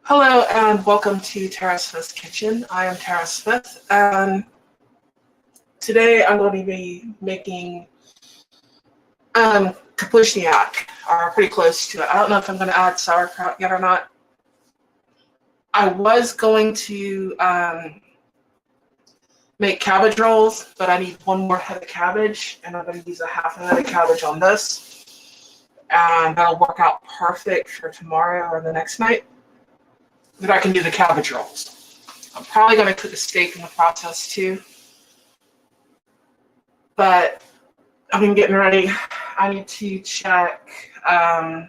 Hello and welcome to Tara Smith's Kitchen. I am Tara Smith, and today I'm going to be making kapusniak, or pretty close to it. I don't know if I'm going to add sauerkraut yet or not. I was going to make cabbage rolls, but I need one more head of cabbage, and I'm going to use a half a head of cabbage on this, and that'll work out perfect for tomorrow or the next night. That I can do the cabbage rolls. I'm probably going to cook a steak in the process too. But I'm getting ready. I need to check. I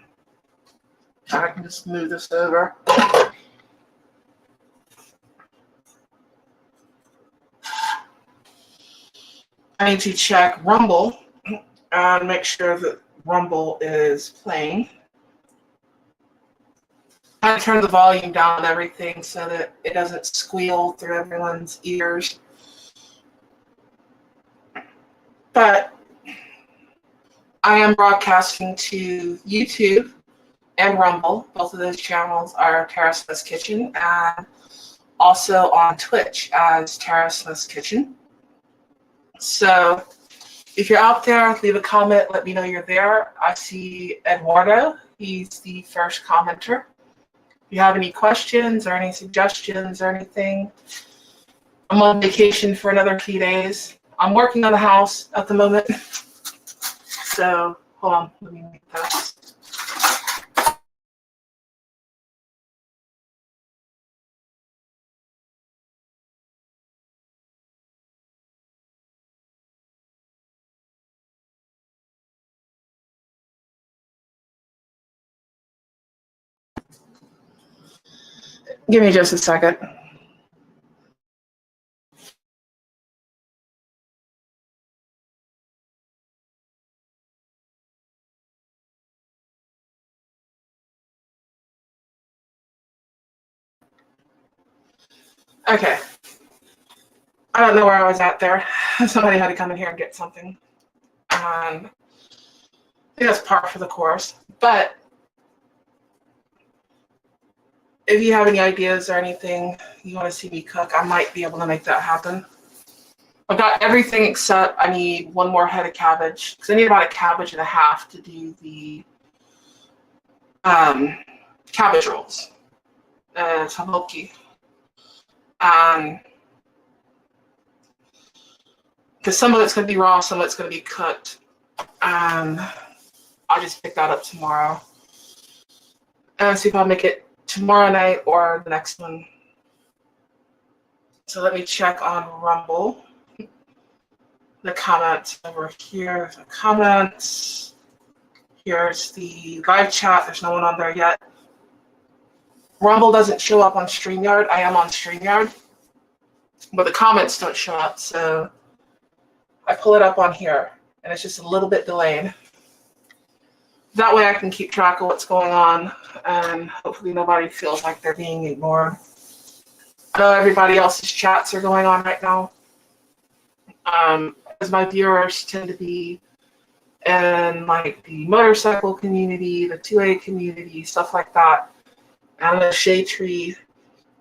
can just move this over. I need to check Rumble and make sure that Rumble is playing. I turn the volume down and everything so that it doesn't squeal through everyone's ears. But I am broadcasting to YouTube and Rumble. Both of those channels are Tara Smith's Kitchen, and also on Twitch as Tara Smith's Kitchen. So if you're out there, leave a comment. Let me know you're there. I see Eduardo. He's the first commenter. If you have any questions or any suggestions or anything, I'm on vacation for another few days. I'm working on the house at the moment. So, hold on, let me make this. Give me just a second. Okay. I don't know where I was at there. Somebody had to come in here and get something. I think that's par for the course. But if you have any ideas or anything you want to see me cook, I might be able to make that happen. I've got everything except I need one more head of cabbage, because I need about a cabbage and a half to do the cabbage rolls. Taboki. Because some of it's going to be raw, some of it's going to be cooked. I'll just pick that up tomorrow. And see if I'll make it tomorrow night or the next one. So let me check on Rumble. The comments over here. The comments. Here's the live chat. There's no one on there yet. Rumble doesn't show up on StreamYard. I am on StreamYard. But the comments don't show up, so I pull it up on here, and it's just a little bit delayed. That way I can keep track of what's going on, and hopefully nobody feels like they're being ignored. I know everybody else's chats are going on right now. As my viewers tend to be in like the motorcycle community, the 2A community, stuff like that. I know Shade Tree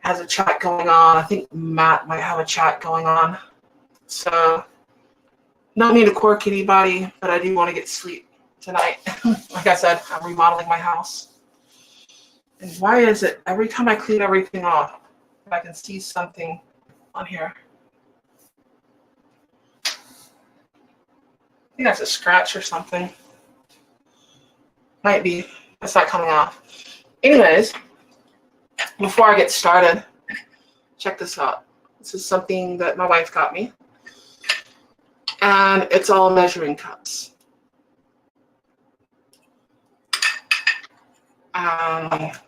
has a chat going on. I think Matt might have a chat going on. So, don't mean to quirk anybody, but I do want to get sleep tonight. Like I said, I'm remodeling my house. And why is it every time I clean everything off, I can see something on here? I think that's a scratch or something. Might be. It's not coming off. Anyways, before I get started, check this out. This is something that my wife got me. And it's all measuring cups.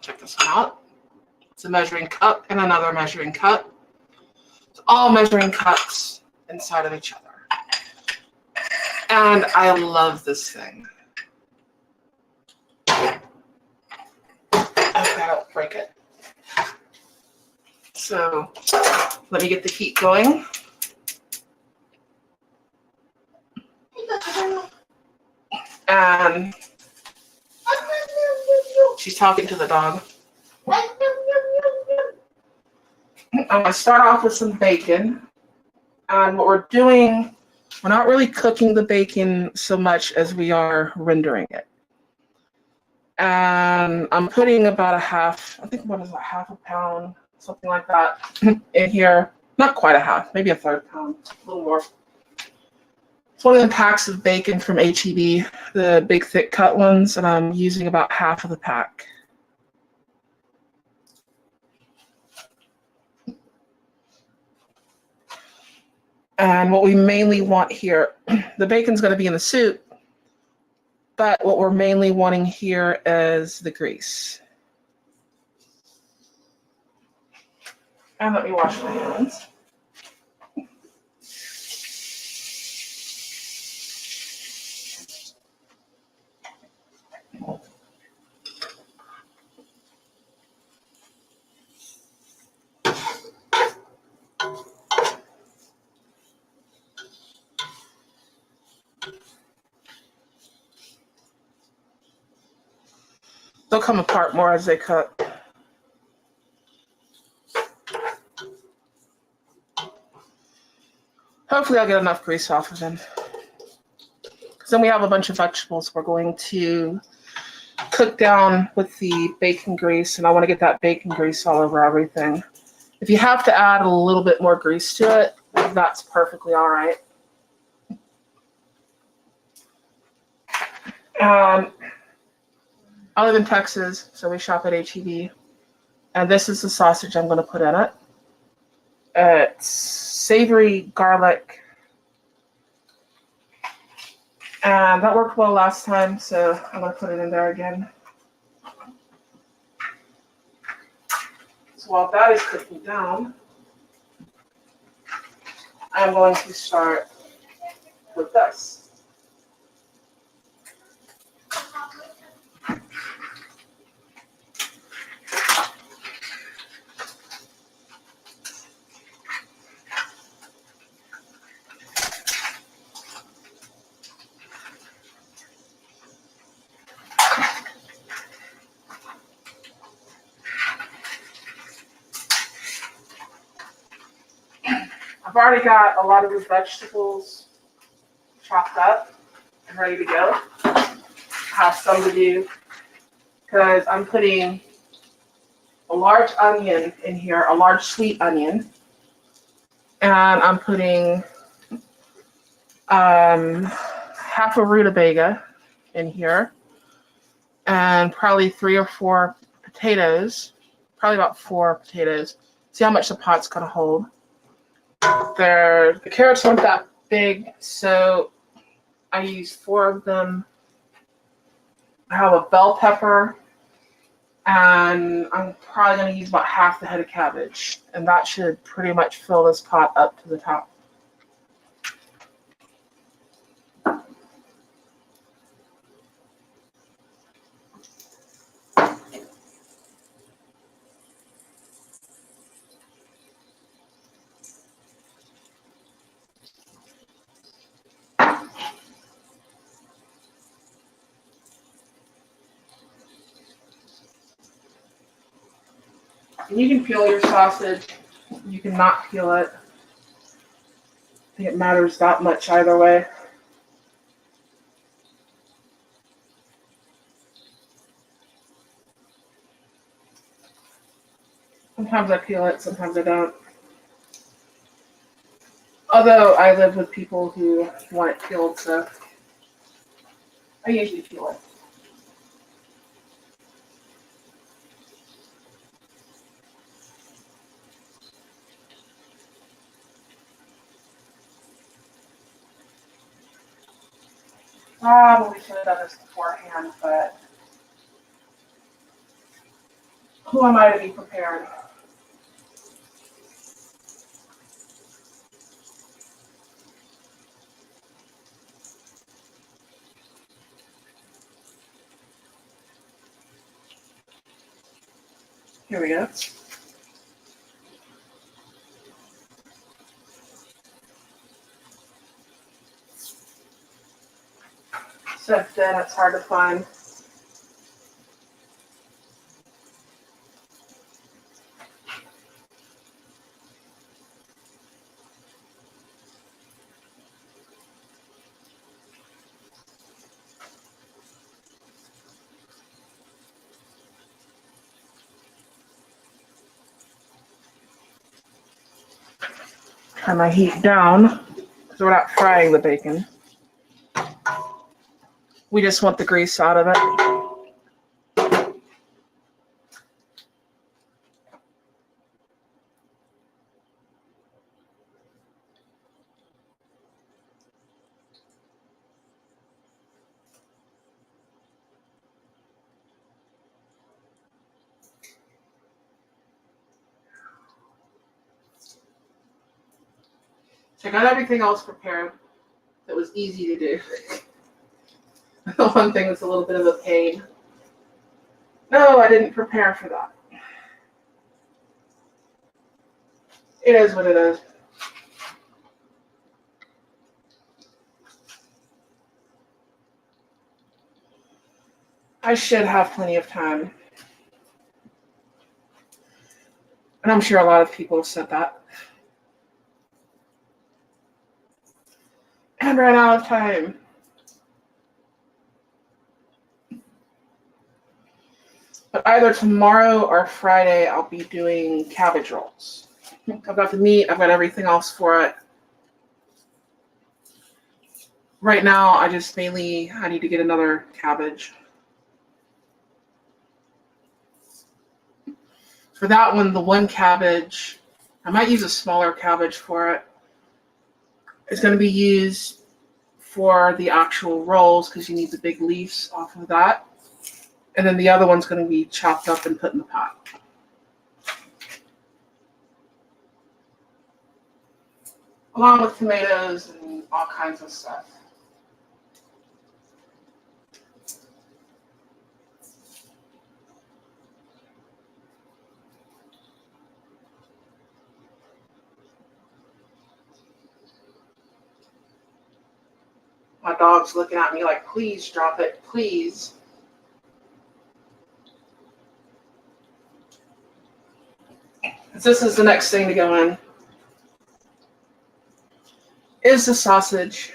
Check this one out. It's a measuring cup and another measuring cup. It's all measuring cups inside of each other. And I love this thing. Okay, I'll break it. So let me get the heat going. And She's talking to the dog. I'm going to start off with some bacon. And what we're doing, we're not really cooking the bacon so much as we are rendering it. And I'm putting about half a pound, something like that, in here. Not quite a half, maybe a third pound, a little more. It's one of the packs of bacon from H-E-B, the big thick cut ones, and I'm using about half of the pack. And what we mainly want here, the bacon's going to be in the soup, but what we're mainly wanting here is the grease. And let me wash my hands. They'll come apart more as they cook. Hopefully I'll get enough grease off of them. Because then we have a bunch of vegetables we're going to cook down with the bacon grease, and I want to get that bacon grease all over everything. If you have to add a little bit more grease to it, that's perfectly all right. I live in Texas, so we shop at H-E-B. And this is the sausage I'm going to put in it. It's savory garlic. And that worked well last time, so I'm going to put it in there again. So while that is cooking down, I'm going to start with this. I've already got a lot of the vegetables chopped up and ready to go. I have some to do because I'm putting a large onion in here, a large sweet onion, and I'm putting half a rutabaga in here, and probably 3 or 4 potatoes, probably about 4 potatoes. See how much the pot's gonna hold. The carrots weren't that big, so I used 4 of them. I have a bell pepper, and I'm probably going to use about half the head of cabbage, and that should pretty much fill this pot up to the top. And you can peel your sausage. You can not peel it. I think it matters that much either way. Sometimes I peel it, sometimes I don't. Although I live with people who want it peeled, so I usually peel it. Probably should have done this beforehand, but who am I to be prepared? Here we go. So then it's hard to find. Turn my heat down because we're not frying the bacon. We just want the grease out of it. So I got everything else prepared that was easy to do. The one thing that's a little bit of a pain. No, I didn't prepare for that. It is what it is. I should have plenty of time. And I'm sure a lot of people have said that. And ran out of time. But either tomorrow or Friday, I'll be doing cabbage rolls. I've got the meat, I've got everything else for it. Right now, I need to get another cabbage. For that one, the one cabbage, I might use a smaller cabbage for it. It's going to be used for the actual rolls because you need the big leaves off of that. And then the other one's going to be chopped up and put in the pot. Along with tomatoes and all kinds of stuff. My dog's looking at me like, please drop it, please. This is the next thing to go in. Is the sausage.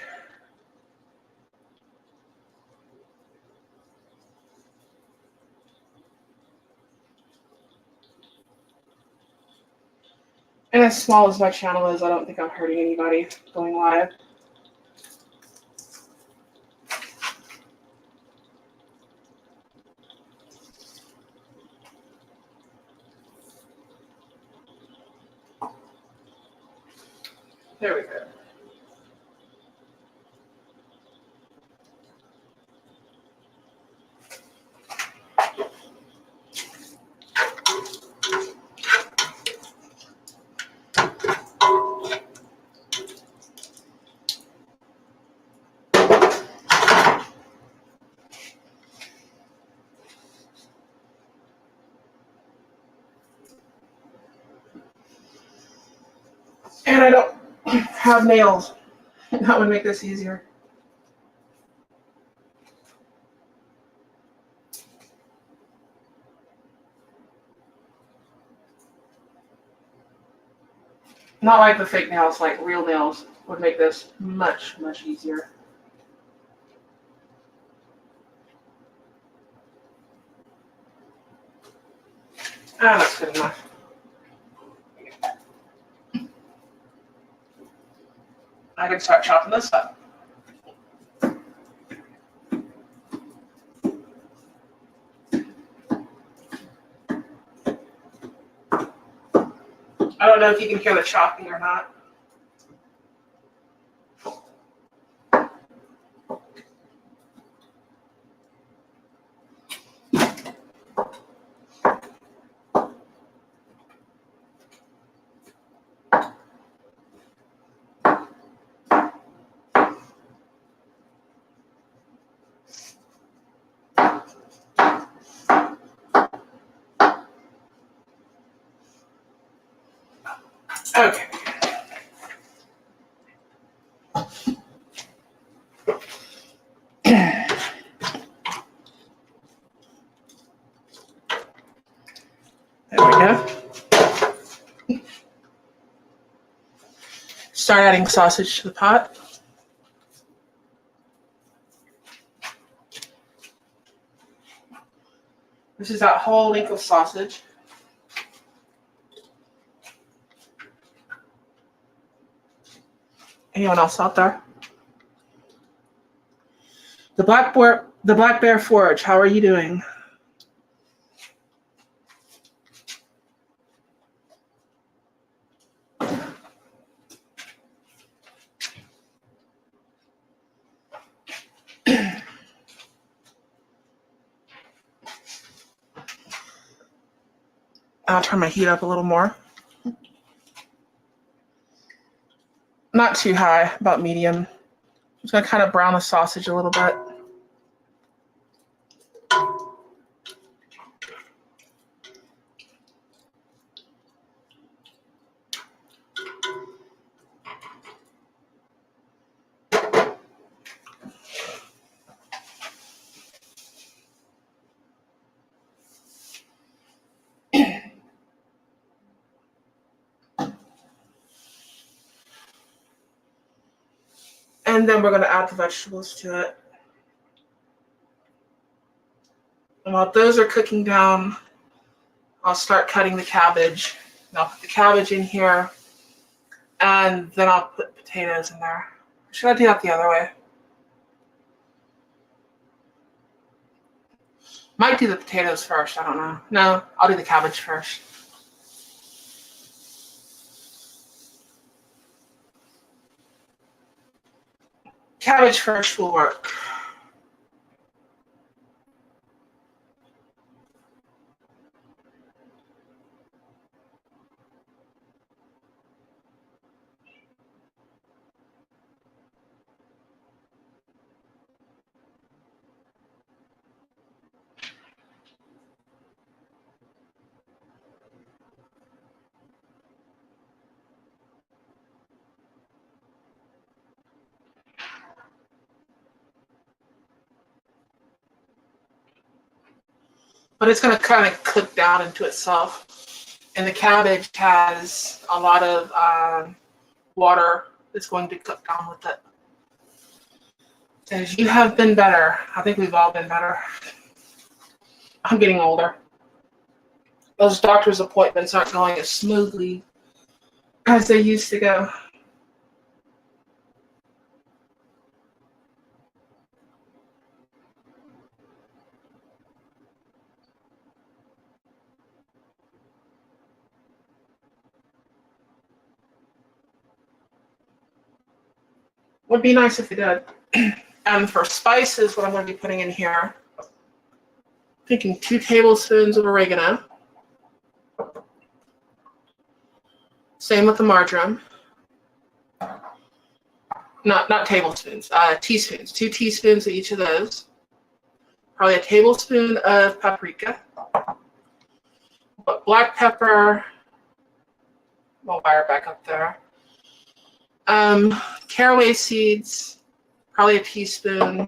And as small as my channel is, I don't think I'm hurting anybody going live. There we go. And I don't have nails. That would make this easier. Not like the fake nails, like real nails would make this much, much easier. Ah, that's good enough. I can start chopping this up. I don't know if you can hear the chopping or not. Okay. There we go. Start adding sausage to the pot. This is that whole length of sausage. Anyone else out there? The Black Bear Forge, how are you doing? I'll turn my heat up a little more. Not too high, about medium. I'm just gonna kind of brown the sausage a little bit. And then we're going to add the vegetables to it. And while those are cooking down, I'll start cutting the cabbage. And I'll put the cabbage in here, and then I'll put potatoes in there. Should I do that the other way? Might do the potatoes first, I don't know. No, I'll do the cabbage first. Cabbage first will work. But it's going to kind of cook down into itself. And the cabbage has a lot of water that's going to cook down with it. As you have been better. I think we've all been better. I'm getting older. Those doctor's appointments aren't going as smoothly as they used to go. Would be nice if they did. And for spices, what I'm going to be putting in here, thinking 2 tablespoons of oregano. Same with the marjoram. Not tablespoons, teaspoons. 2 teaspoons of each of those. Probably a tablespoon of paprika. But black pepper. We'll wire back up there. Caraway seeds, probably a teaspoon.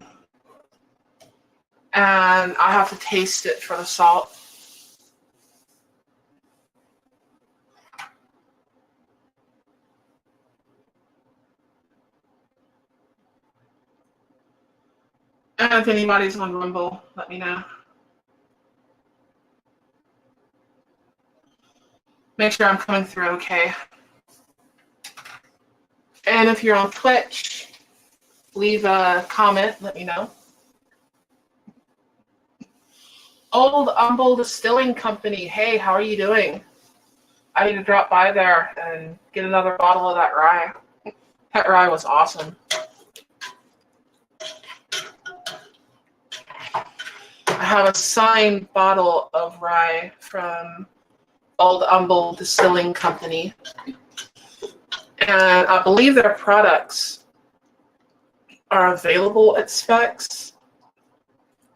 And I have to taste it for the salt. And if anybody's on Rumble, let me know. Make sure I'm coming through okay. And if you're on Twitch, leave a comment, let me know. Old Humble Distilling Company, hey, how are you doing? I need to drop by there and get another bottle of that rye. That rye was awesome. I have a signed bottle of rye from Old Humble Distilling Company. And I believe their products are available at Specs.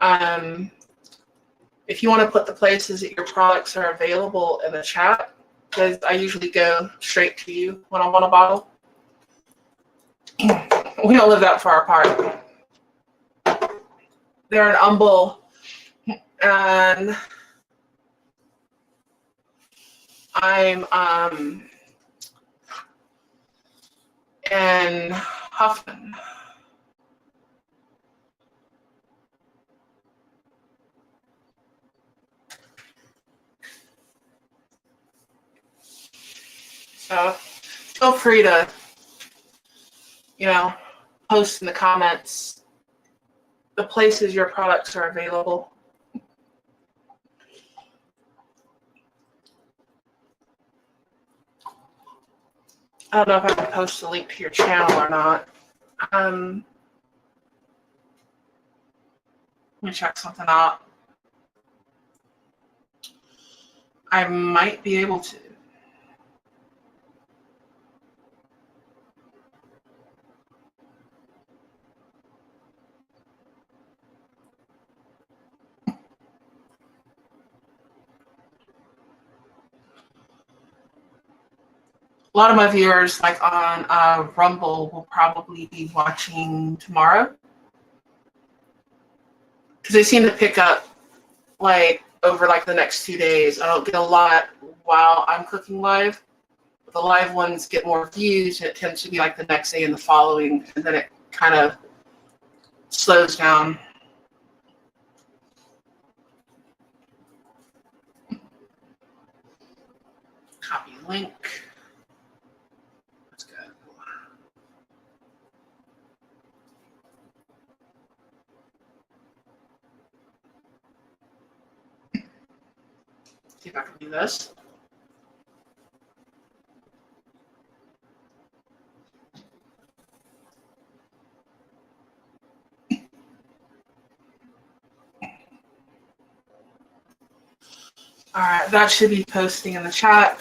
If you want to put the places that your products are available in the chat, because I usually go straight to you when I want a bottle. We don't live that far apart. They're in Humble, and I'm in Huffman. So feel free to post in the comments the places your products are available. I don't know if I can post a link to your channel or not. Let me check something out. I might be able to. A lot of my viewers, like on Rumble, will probably be watching tomorrow because they seem to pick up like over like the next 2 days. I don't get a lot while I'm cooking live. But the live ones get more views, and it tends to be like the next day and the following, and then it kind of slows down. Copy link. Let's go. See if I can do this. All right, that should be posting in the chat.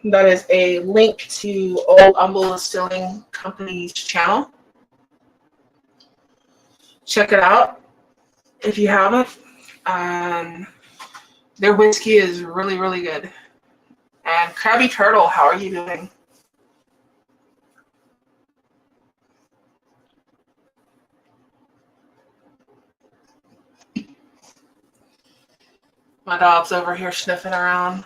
That is a link to Old Humble Distilling Company's channel. Check it out if you haven't. Their whiskey is really, really good. And Krabby Turtle, how are you doing? My dog's over here sniffing around.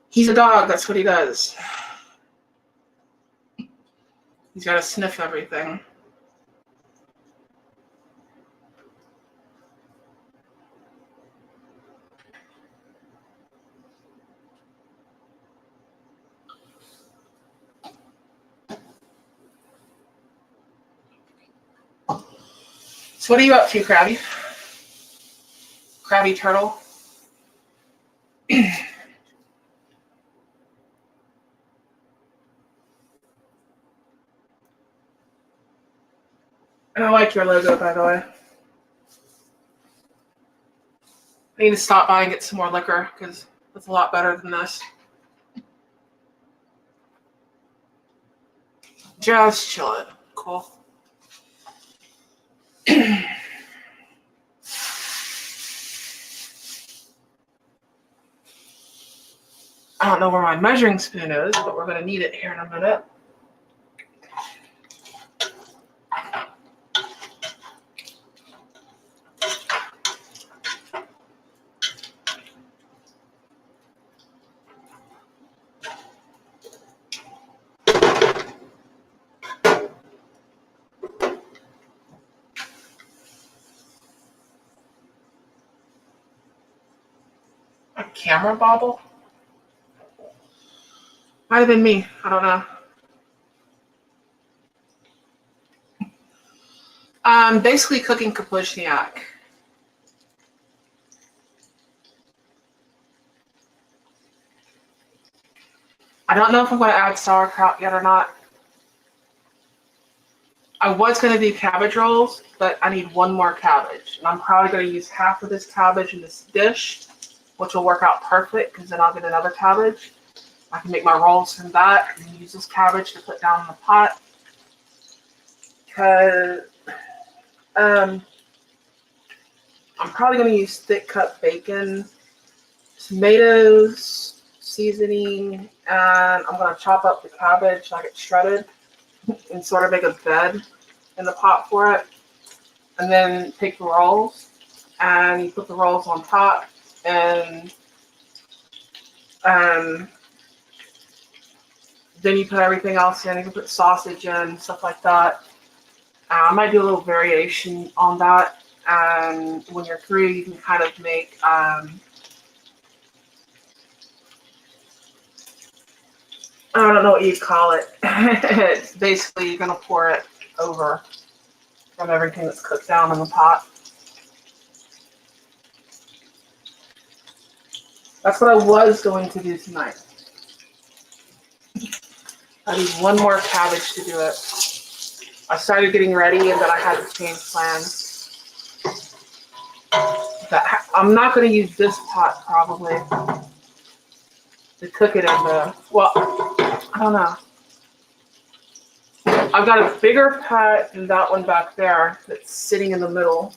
He's a dog, that's what he does. He's got to sniff everything. So what are you up to, Krabby? Krabby Turtle? I like your logo, by the way. I need to stop by and get some more liquor because it's a lot better than this. Just chill it. Cool. I don't know where my measuring spoon is, but we're going to need it here in a minute. A camera bobble? Might have been me. I don't know. Basically cooking Kapuzniak. I don't know if I'm going to add sauerkraut yet or not. I was going to do cabbage rolls, but I need one more cabbage. And I'm probably going to use half of this cabbage in this dish, which will work out perfect because then I'll get another cabbage. I can make my rolls from that and use this cabbage to put down in the pot. Because I'm probably going to use thick cut bacon, tomatoes, seasoning, and I'm going to chop up the cabbage like it's shredded and sort of make a bed in the pot for it. And then take the rolls and you put the rolls on top and then you put everything else in. You can put sausage in, stuff like that. I might do a little variation on that. And when you're through, you can kind of make I don't know what you'd call it. It's basically you're gonna pour it over from everything that's cooked down in the pot. That's what I was going to do tonight. I need one more cabbage to do it. I started getting ready and then I had to change plans. I'm not going to use this pot probably to cook it in the, well, I don't know. I've got a bigger pot than that one back there that's sitting in the middle.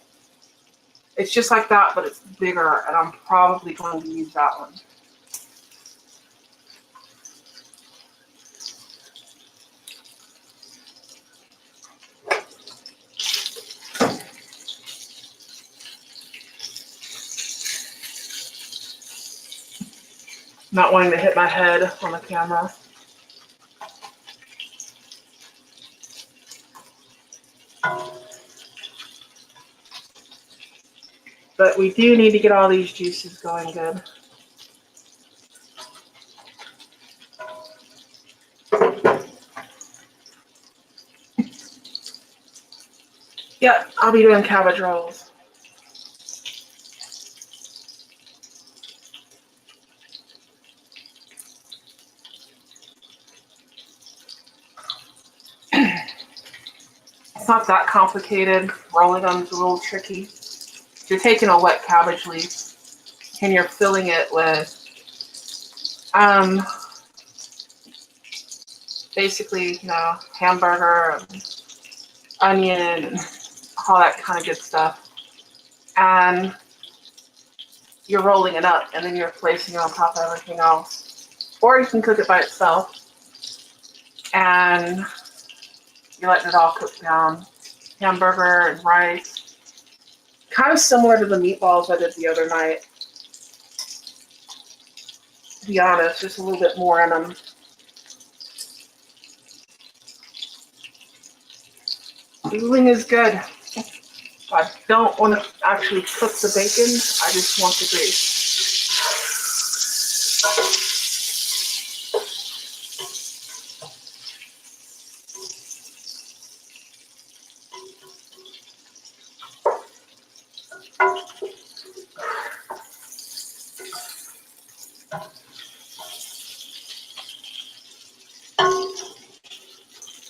It's just like that, but it's bigger, and I'm probably going to use that one. Not wanting to hit my head on the camera. But we do need to get all these juices going good. Yeah, I'll be doing cabbage rolls. It's not that complicated. Rolling them is a little tricky. You're taking a wet cabbage leaf and you're filling it with basically, hamburger, onion, and all that kind of good stuff. And you're rolling it up and then you're placing it on top of everything else. Or you can cook it by itself and you're letting it all cook down. Hamburger and rice. Kind of similar to the meatballs I did the other night. To be honest, just a little bit more in them. Sizzling is good. I don't want to actually cook the bacon. I just want the grease.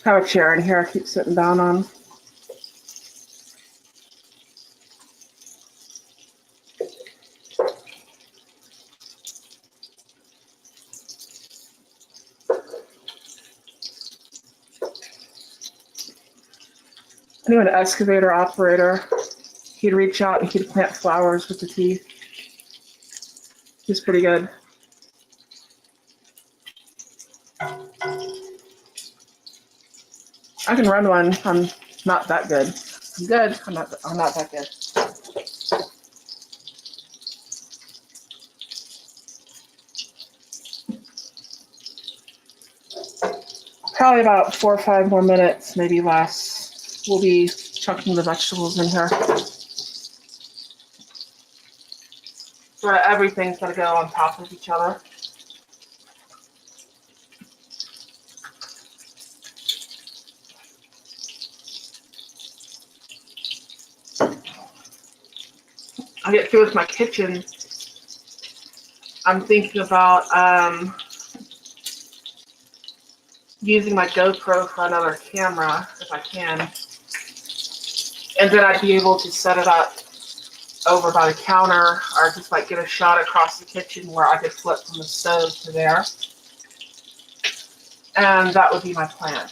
I have a chair in here I keep sitting down on. I knew an excavator operator. He'd reach out and he'd plant flowers with the teeth. He's pretty good. I can run one. I'm not that good. I'm good. I'm not that good. Probably about 4 or 5 more minutes, maybe less. We'll be chunking the vegetables in here. So everything's gonna go on top of each other. I get through with my kitchen. I'm thinking about using my GoPro for another camera if I can. And then I'd be able to set it up over by the counter or just like get a shot across the kitchen where I could flip from the stove to there. And that would be my plan.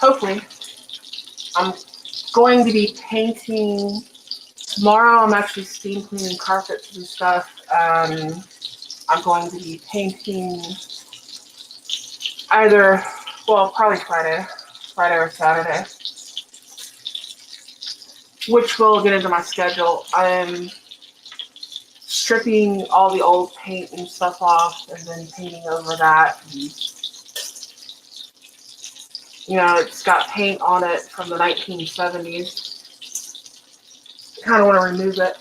Hopefully. I'm going to be painting tomorrow. I'm actually steam cleaning carpets and stuff. I'm going to be painting probably Friday or Saturday, which will get into my schedule. I'm stripping all the old paint and stuff off and then painting over that. And, it's got paint on it from the 1970s. I kind of want to remove it.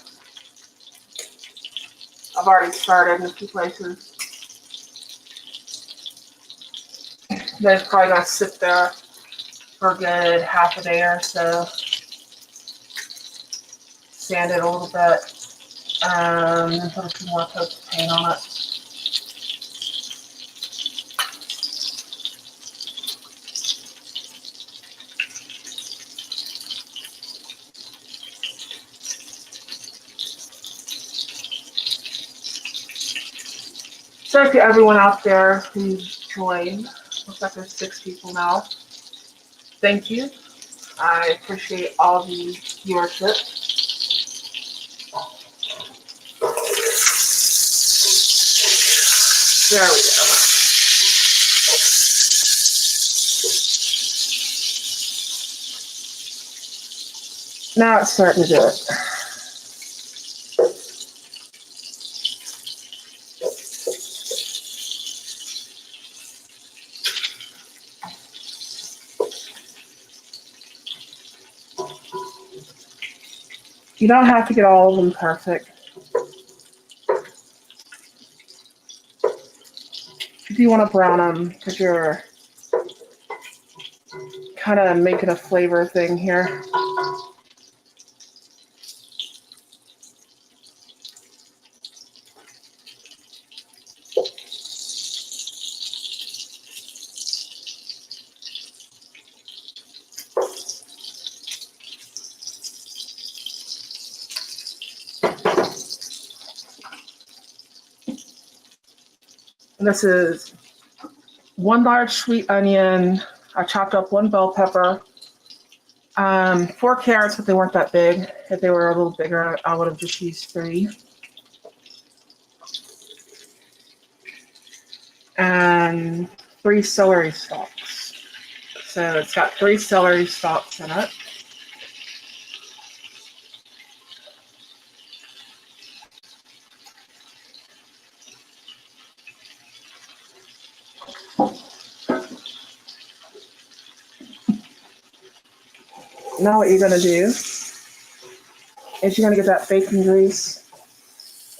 I've already started in a few places. Then it's probably gonna sit there for a good half a day or so. Sand it a little bit, and put a few more coats of paint on it. So to everyone out there who joined, looks like there's 6 people now. Thank you. I appreciate all the viewership. There we go. Now it's starting to do it. You don't have to get all of them perfect. If you want to brown them, because you're kind of making a flavor thing here. And this is 1 large sweet onion. I chopped up 1 bell pepper, 4 carrots, but they weren't that big. If they were a little bigger, I would have just used 3. And 3 celery stalks. So it's got 3 celery stalks in it. Now what you're gonna do is you're gonna get that bacon grease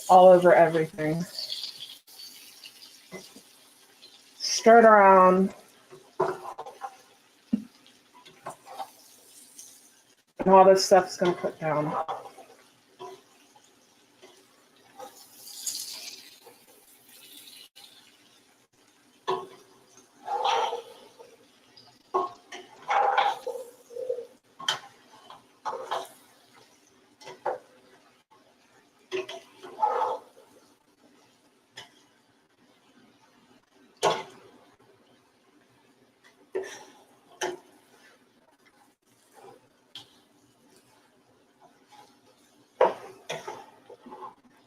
all over everything. Stir it around. And all this stuff's gonna cook down.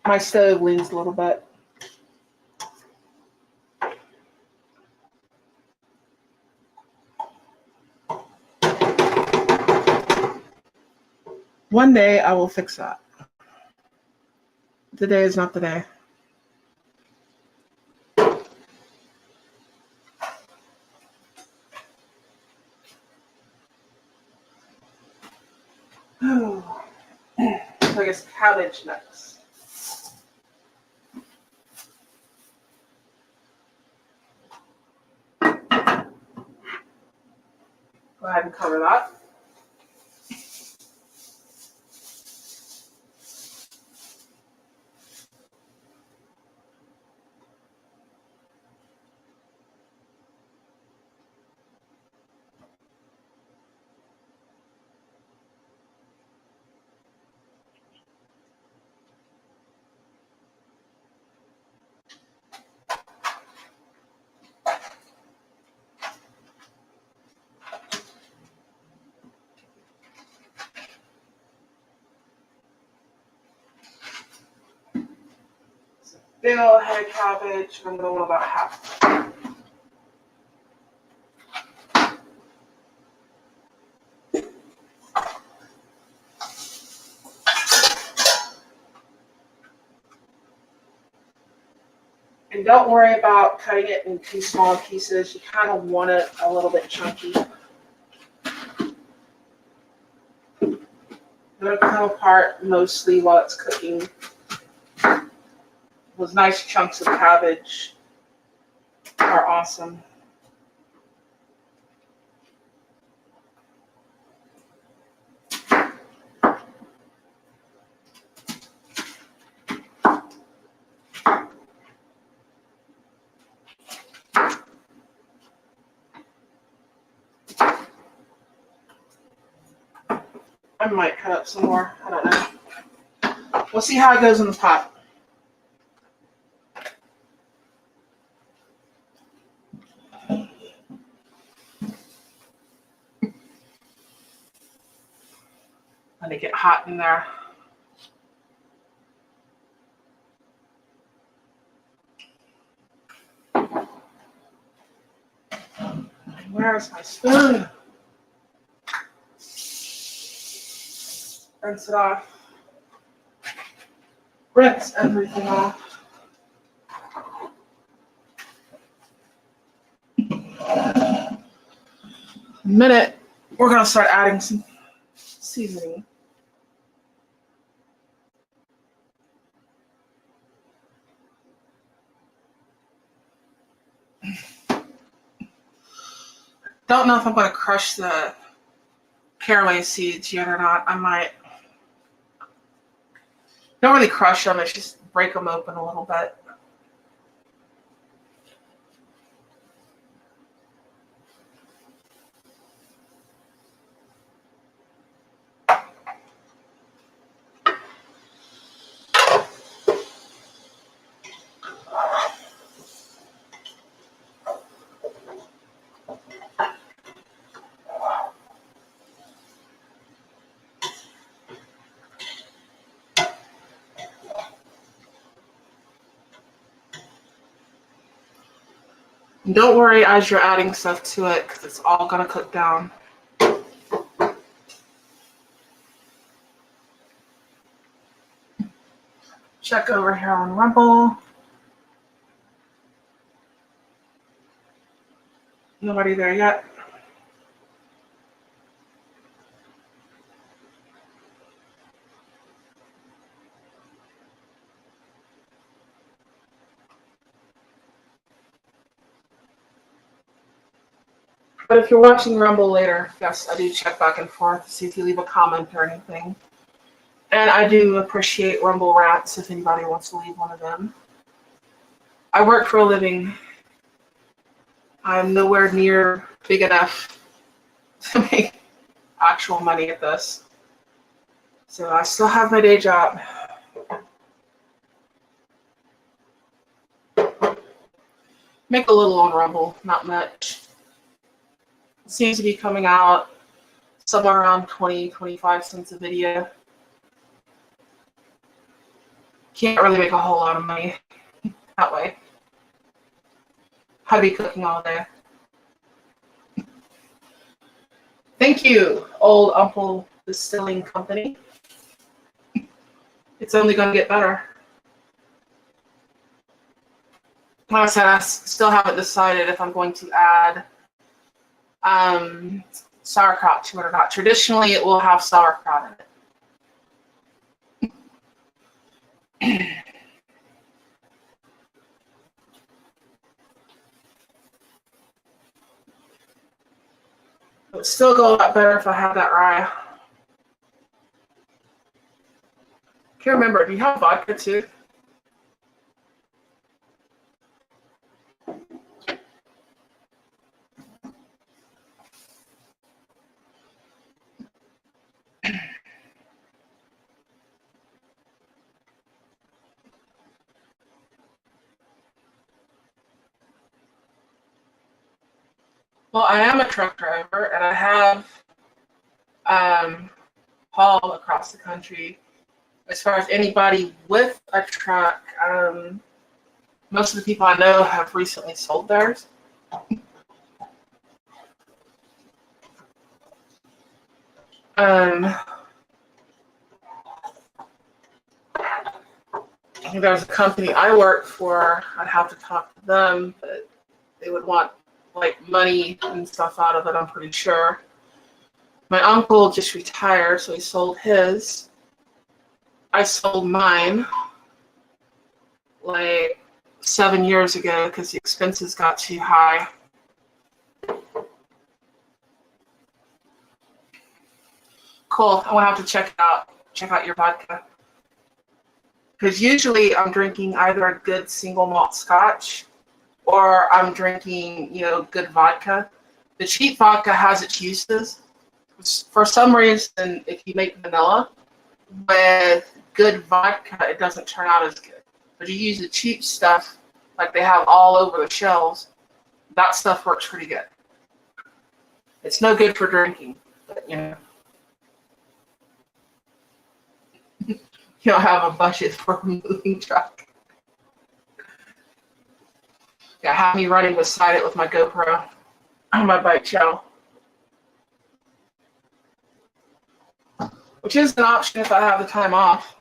My stove leans a little bit. One day I will fix that. Today is not the day. So I guess cabbage next. Go ahead and cover that. Big old head of cabbage. I'm going about half. And don't worry about cutting it in too small pieces. You kind of want it a little bit chunky. It'll come apart mostly while it's cooking. Those nice chunks of cabbage are awesome. I might cut up some more. I don't know. We'll see how it goes in the pot. Let it get hot in there. Where's my spoon? Rinse it off. Rinse everything off. In a minute, we're going to start adding some seasoning. Don't know if I'm going to crush the caraway seeds yet or not. I might. Don't really crush them, it's just break them open a little bit. And don't worry as you're adding stuff to it, because it's all going to cook down. Check over here on Rumble. Nobody there yet. But if you're watching Rumble later, yes, I do check back and forth to see if you leave a comment or anything. And I do appreciate Rumble rants if anybody wants to leave one of them. I work for a living. I'm nowhere near big enough to make actual money at this. So I still have my day job. Make a little on Rumble, not much. It seems to be coming out somewhere around 20-25 cents a video. Can't really make a whole lot of money that way. I'd be cooking all day. Thank you, Old Uncle Distilling Company. It's only going to get better. Like I said, I still haven't decided if I'm going to add sauerkraut to it or not. Traditionally, it will have sauerkraut in it. It would still go a lot better if I had that rye. Can't remember, do you have vodka too? Well, I am a truck driver, and I have hauled across the country. As far as anybody with a truck, most of the people I know have recently sold theirs. There's a company I work for. I'd have to talk to them, but they would want like money and stuff out of it, I'm pretty sure. My uncle just retired, so he sold his. I sold mine. like 7 years ago because the expenses got too high. Cool. I'm gonna have to check out your vodka. Because usually I'm drinking either a good single malt scotch or I'm drinking, good vodka. The cheap vodka has its uses. For some reason, if you make vanilla with good vodka, it doesn't turn out as good. But you use the cheap stuff like they have all over the shelves, that stuff works pretty good. It's no good for drinking, but you don't have a budget for a moving truck. Yeah, have me running beside it with my GoPro on my bike channel. Which is an option if I have the time off.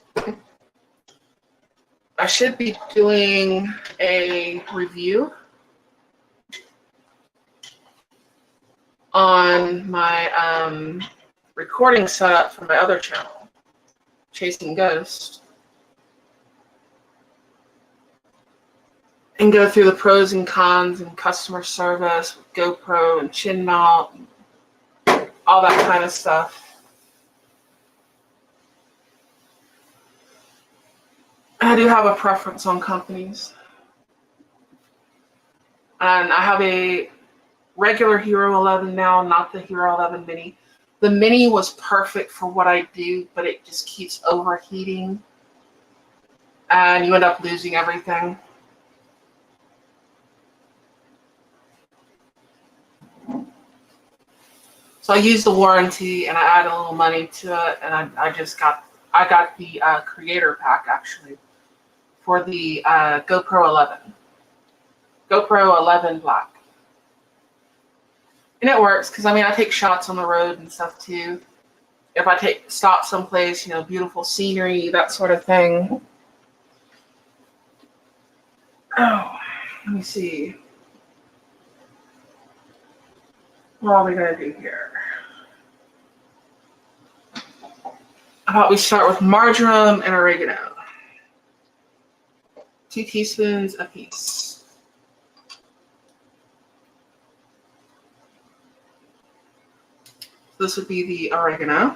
I should be doing a review on my recording setup for my other channel, Chasing Ghosts, and go through the pros and cons and customer service with GoPro and chin mount, and all that kind of stuff. I do have a preference on companies. And I have a regular Hero 11 now, not the Hero 11 Mini. The Mini was perfect for what I do, but it just keeps overheating. And you end up losing everything. So I used the warranty and I added a little money to it. And I got the creator pack actually for the GoPro 11. GoPro 11 Black. And it works because I take shots on the road and stuff too. If I stop someplace, beautiful scenery, that sort of thing. Oh, let me see. What are we gonna do here? How about we start with marjoram and oregano. 2 teaspoons apiece. This would be the oregano.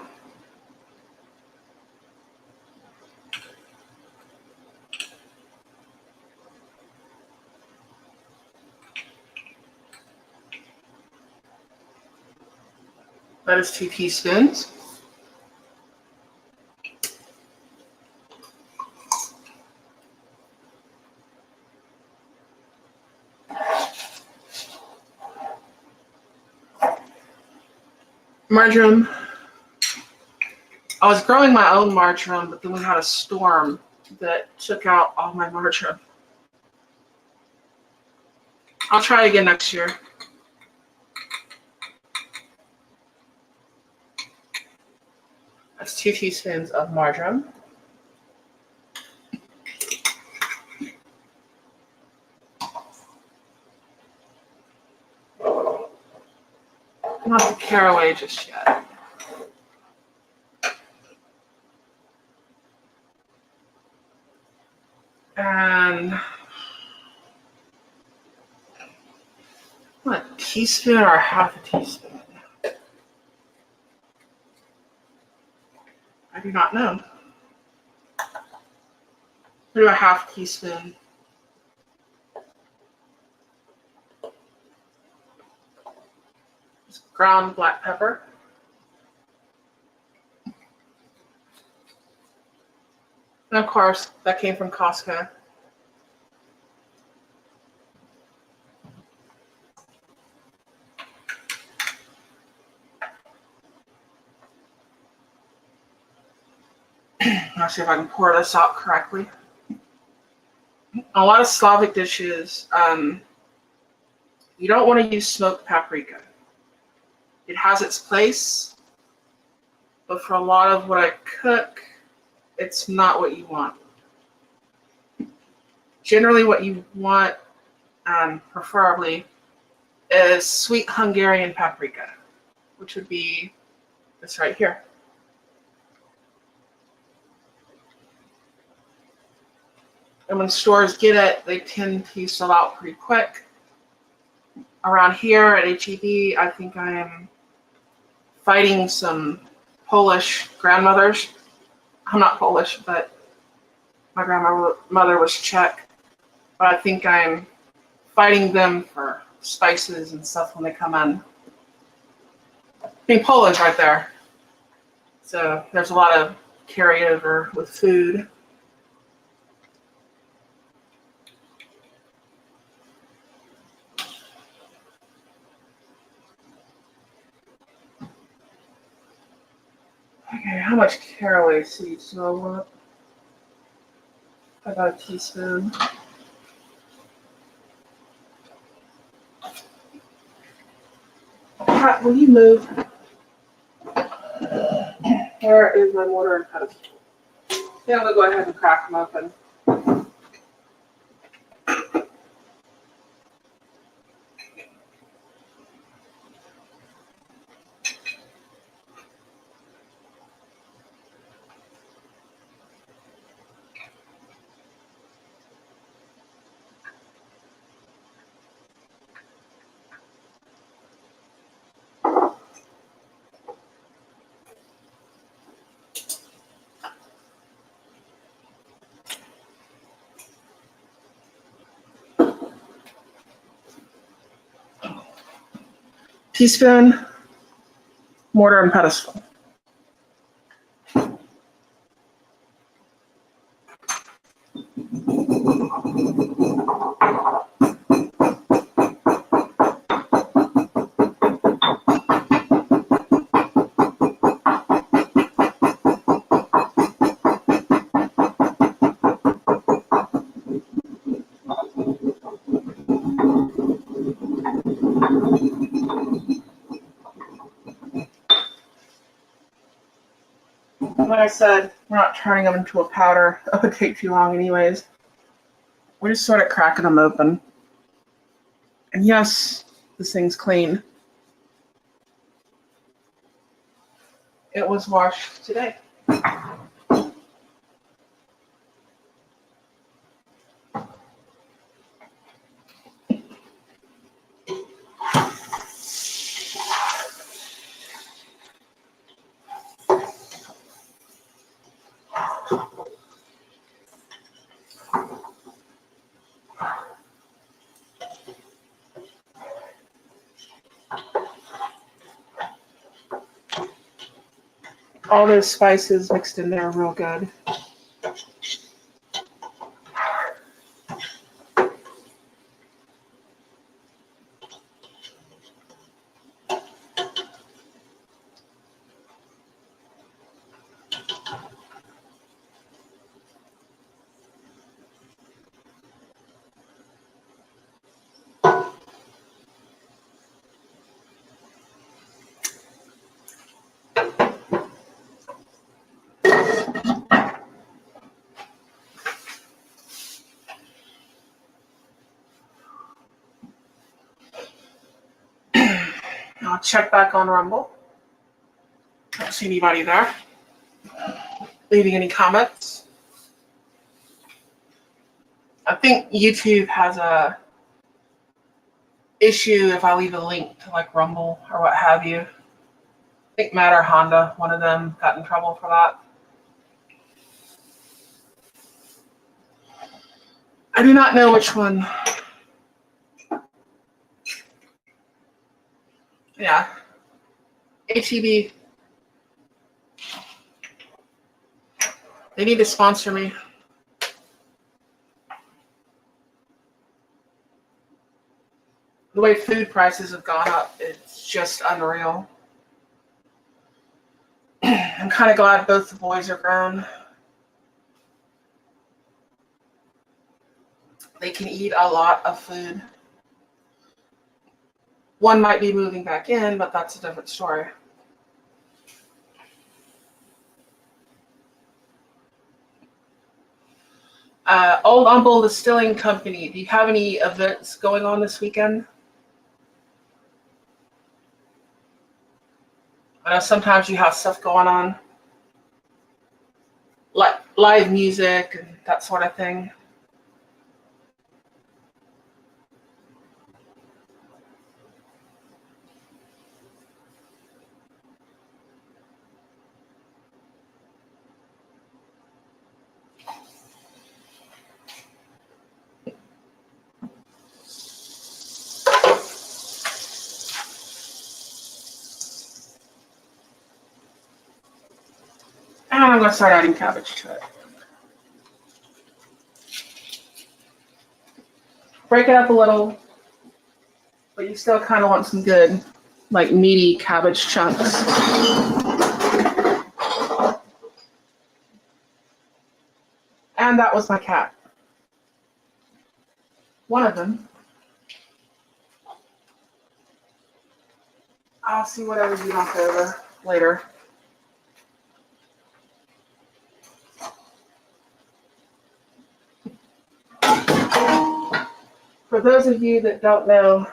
That is 2 teaspoons. Marjoram. I was growing my own marjoram, but then we had a storm that took out all my marjoram. I'll try again next year. That's 2 teaspoons of marjoram. Not the caraway just yet. And what, a teaspoon or half a teaspoon? I do not know. Do a half teaspoon. Ground black pepper. And of course, that came from Costco. Let's see if I can pour this out correctly. A lot of Slavic dishes, you don't want to use smoked paprika. It has its place, but for a lot of what I cook, it's not what you want. Generally, what you want, preferably, is sweet Hungarian paprika, which would be this right here. And when stores get it, they tend to sell out pretty quick. Around here at HEB, I think I am fighting some Polish grandmothers. I'm not Polish, but my grandmother was Czech. But I think I'm fighting them for spices and stuff when they come in. I mean, Poland's right there. So there's a lot of carryover with food. Okay, how much caraway seeds do I want? I got a teaspoon. Pat, will you move? Where is my mortar and pestle? Yeah, I'm gonna go ahead and crack them open. Teaspoon, mortar and pestle. Like I said, we're not turning them into a powder. That would take too long anyways. We're just sort of cracking them open. And yes, this thing's clean. It was washed today. All those spices mixed in there real good. I'll check back on Rumble. I don't see anybody there leaving any comments. I think YouTube has a issue if I leave a link to like Rumble or what have you. I think Matt or Honda, one of them, got in trouble for that. I do not know which one. Yeah. HEB. They need to sponsor me. The way food prices have gone up, it's just unreal. I'm kind of glad both the boys are grown. They can eat a lot of food. One might be moving back in, but that's a different story. Old Humble Distilling Company, do you have any events going on this weekend? I know sometimes you have stuff going on, like live music and that sort of thing. going to start adding cabbage to it. Break it up a little, but you still kind of want some good, like meaty cabbage chunks. And that was my cat. One of them. I'll see whatever you knock over later. For those of you that don't know,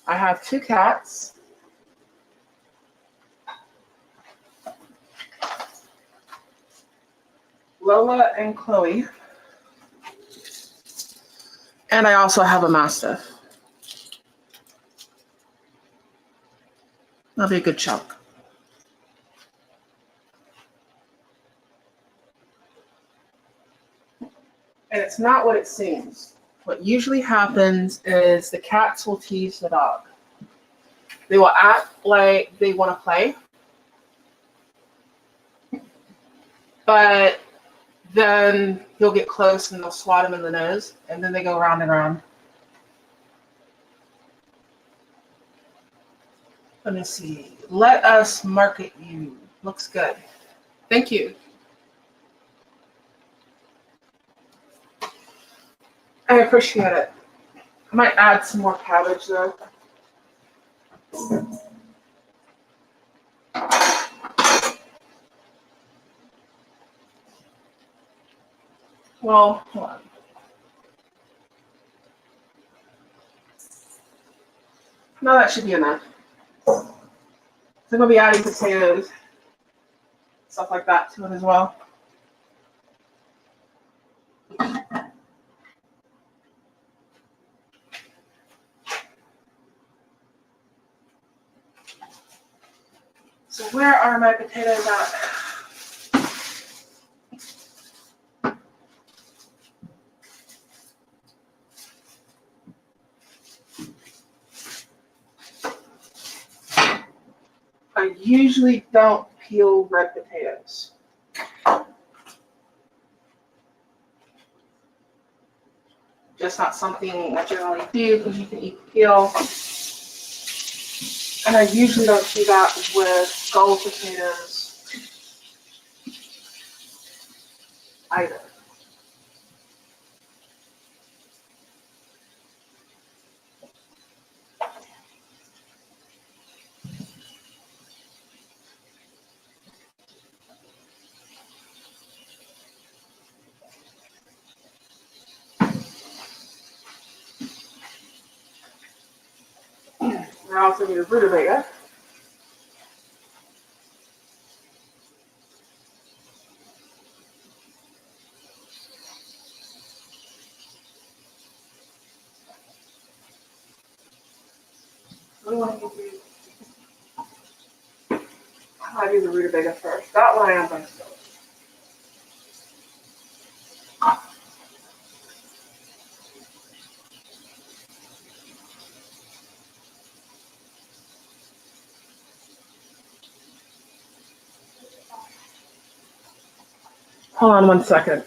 I have 2 cats. Lola and Chloe. And I also have a Mastiff. That'll be a good chunk. And it's not what it seems. What usually happens is the cats will tease the dog. They will act like they want to play, but then he'll get close and they'll swat him in the nose, and then they go round and round. Let me see. Let us market you. Looks good. Thank you. I appreciate it. I might add some more cabbage though. Well, hold on. No, that should be enough. So I'm going to be adding potatoes, stuff like that to it as well. So where are my potatoes at? I usually don't peel red potatoes. Just not something I generally do because you can eat the peel. And I usually don't do that with skull potatoes either. I also need a rutabaga. What do I want to do? I do the rutabaga first. That one I am going to do. Hold on 1 second.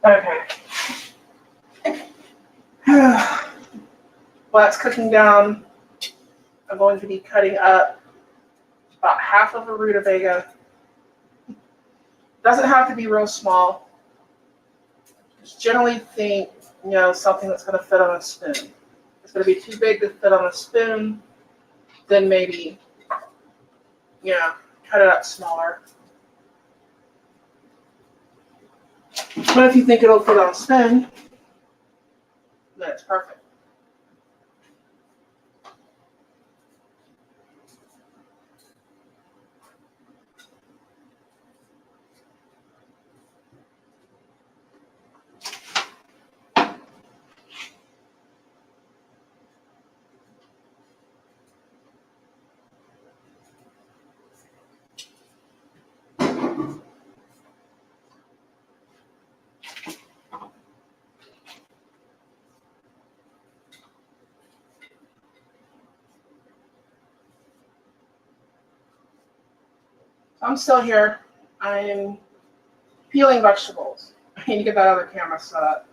Okay. While it's cooking down, I'm going to be cutting up about half of a rutabaga. Doesn't have to be real small. Just generally think, something that's going to fit on a spoon. If it's going to be too big to fit on a spoon, then maybe, cut it up smaller. But if you think it'll fit on a spoon, then it's perfect. I'm still here. I'm peeling vegetables. I need to get that other camera set up.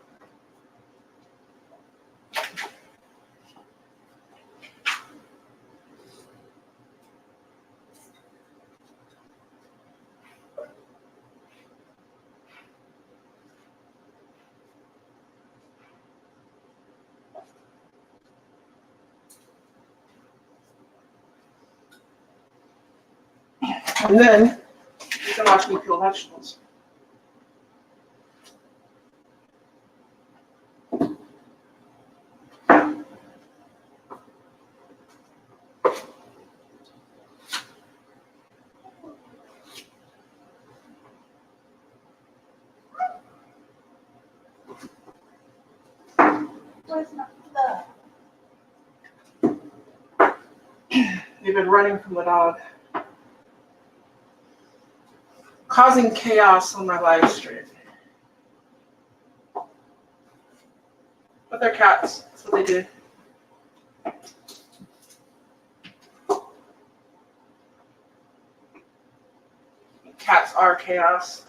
And then you can watch me peel vegetables. They've been running from the dog, causing chaos on my live stream. But they're cats. That's what they do. Cats are chaos.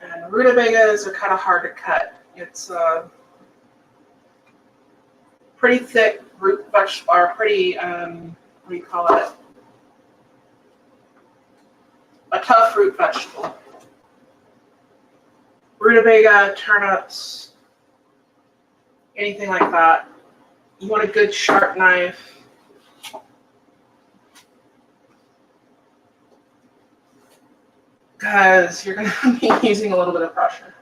And rutabagas are kind of hard to cut. It's pretty thick root vegetable, or pretty, what do you call it? A tough root vegetable. Rutabaga, turnips, anything like that. You want a good sharp knife. Because you're going to be using a little bit of pressure.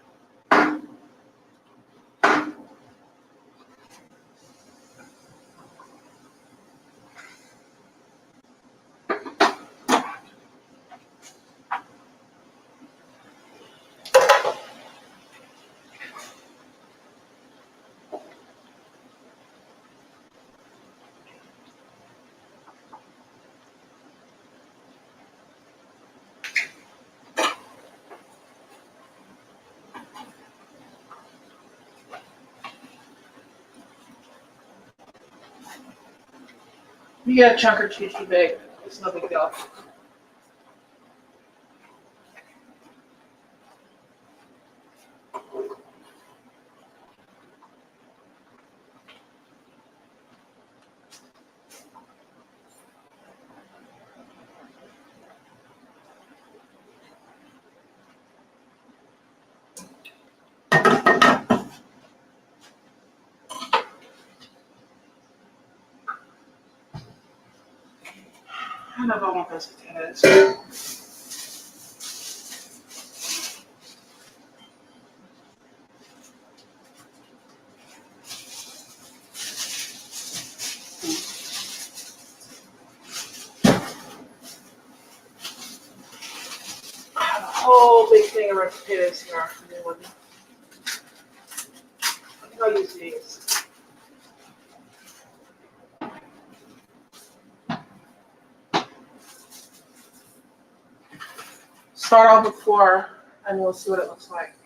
You get a chunk or two too big, it's no big deal. I don't know if I want those potatoes. I have a whole big thing of red potatoes here. I think I'll use these. Start off with 4, and we'll see what it looks like.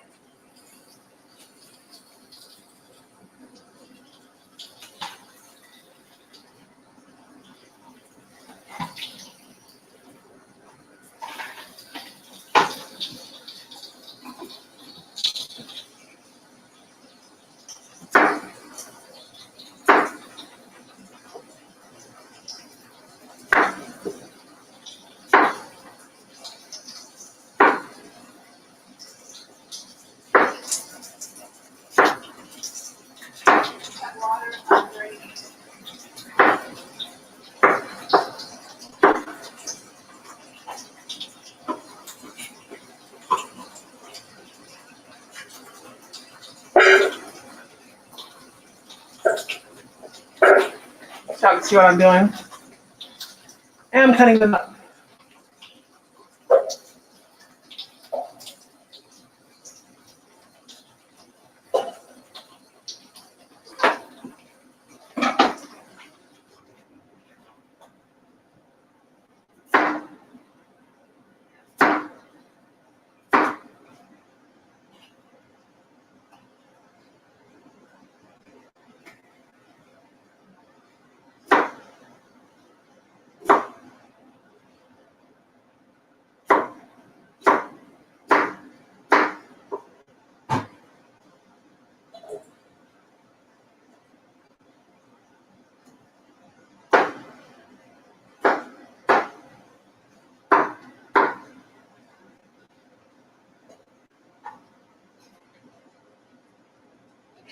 So you can see what I'm doing. And I'm cutting them up.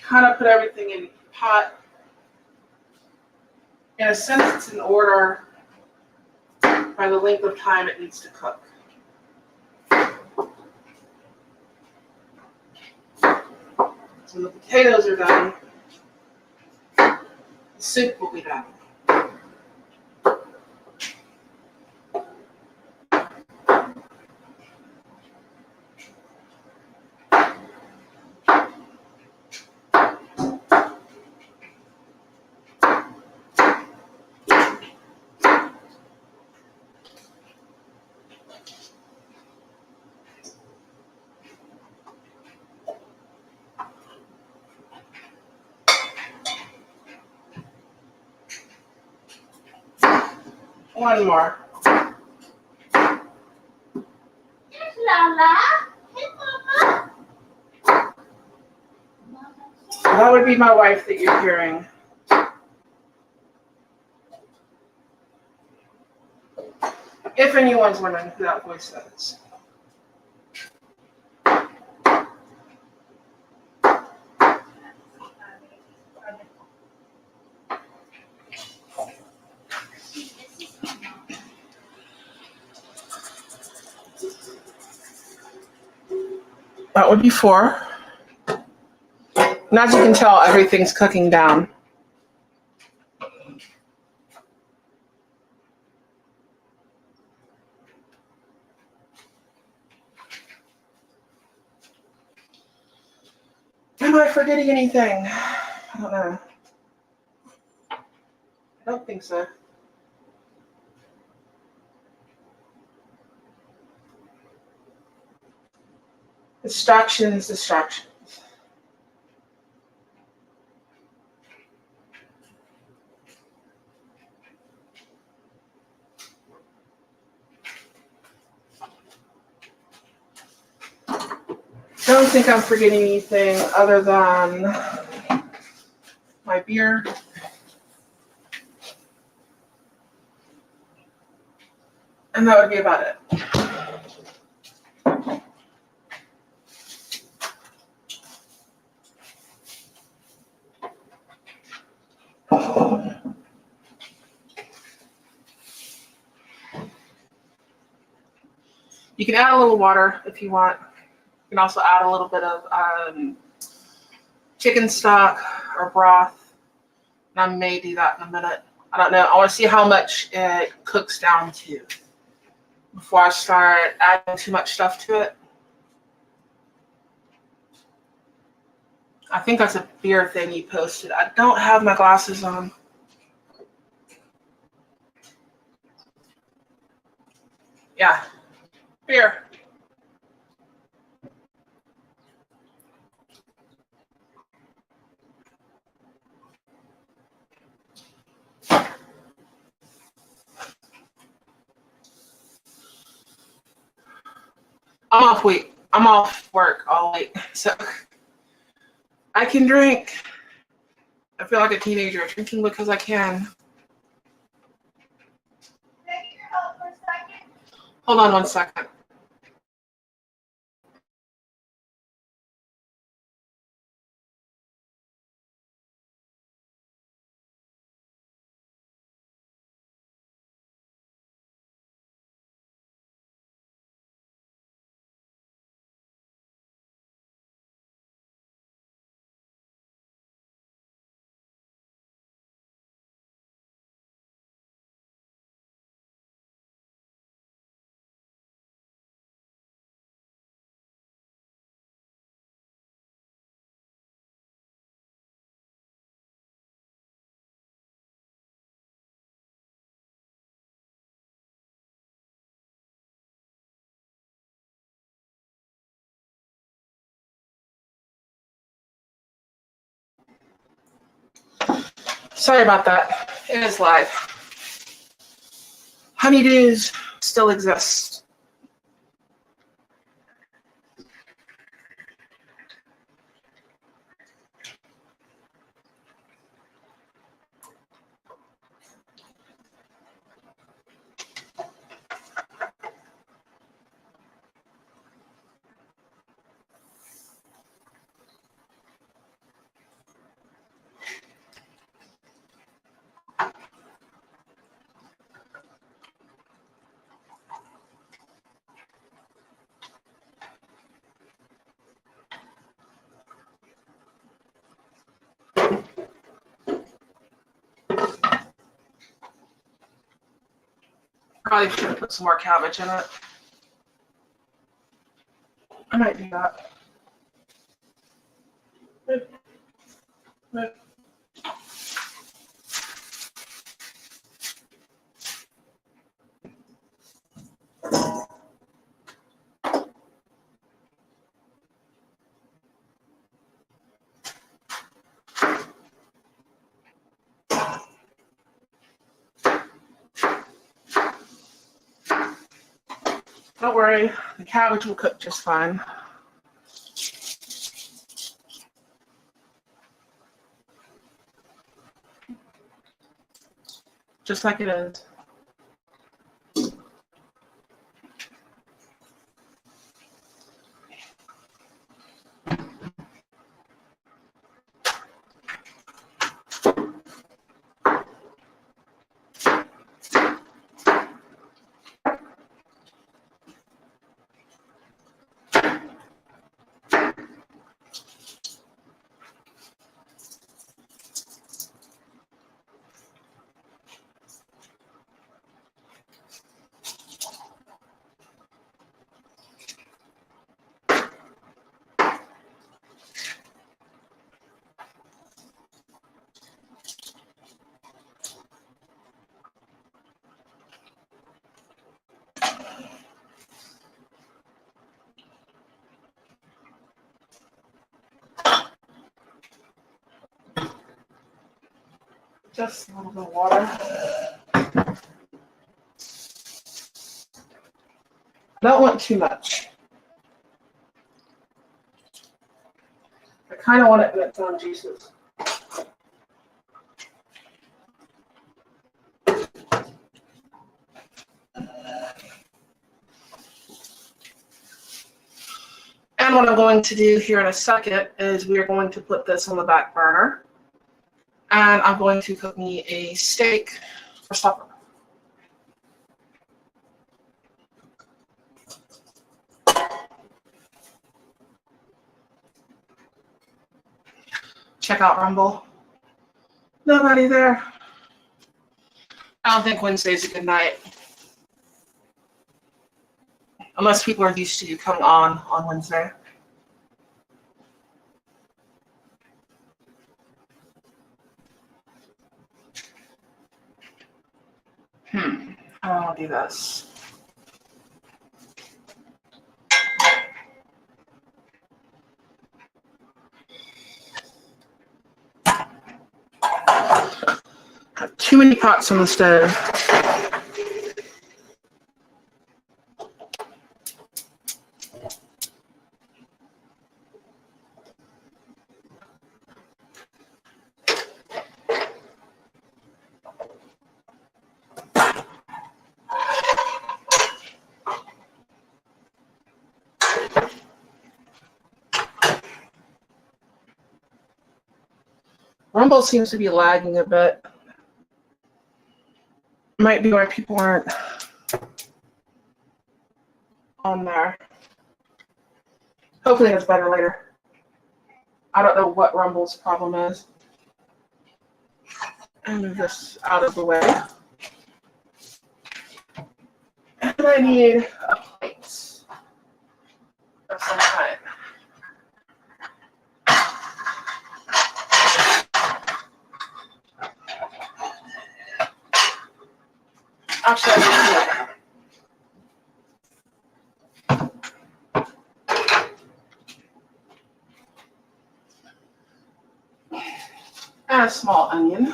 Kind of put everything in the pot. In a sense, it's in order by the length of time it needs to cook. So when the potatoes are done, the soup will be done. One more. That would be my wife that you're hearing. If anyone's wondering who that voice is. That would be 4. And as you can tell, everything's cooking down. Am I forgetting anything? I don't know. I don't think so. Distractions. I don't think I'm forgetting anything other than my beer. And that would be about it. You can add a little water if you want. You can also add a little bit of chicken stock or broth. And I may do that in a minute. I don't know. I want to see how much it cooks down to before I start adding too much stuff to it. I think that's a beer thing you posted. I don't have my glasses on. Yeah, beer. I'm off work all week, so I can drink. I feel like a teenager drinking because I can. Hold on 1 second. Sorry about that. It is live. Honeydews still exist. Probably should have put some more cabbage in it. I might do that. Don't worry, the cabbage will cook just fine. Just like it is. Just a little bit of water. Don't want too much. I kind of want it in its own juices. And what I'm going to do here in a second is we are going to put this on the back burner. And I'm going to cook me a steak for supper. Check out Rumble. Nobody there. I don't think Wednesday's a good night. Unless people are used to you coming on Wednesday. I'll do this. Have too many pots on the stove. Rumble seems to be lagging a bit. Might be why people aren't on there. Hopefully it's better later. I don't know what Rumble's problem is. And move this out of the way. And I need a plate of some kind. Actually, I and a small onion.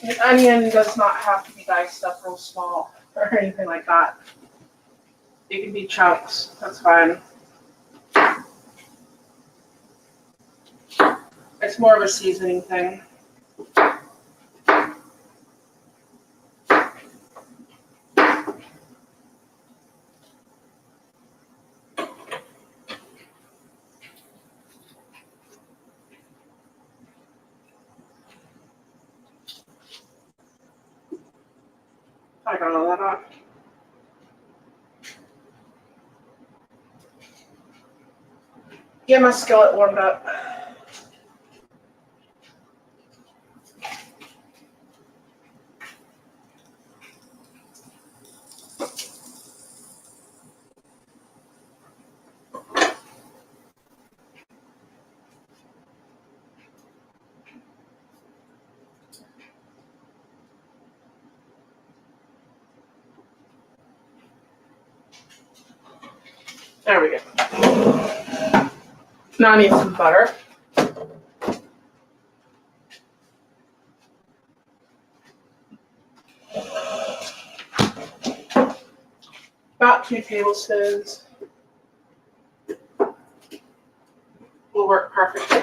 The onion does not have to be diced up real small or anything like that. It can be chunks, that's fine. It's more of a seasoning thing. I got all that off. Get my skillet warmed up. There we go. Now I need some butter. About 2 tablespoons will work perfectly.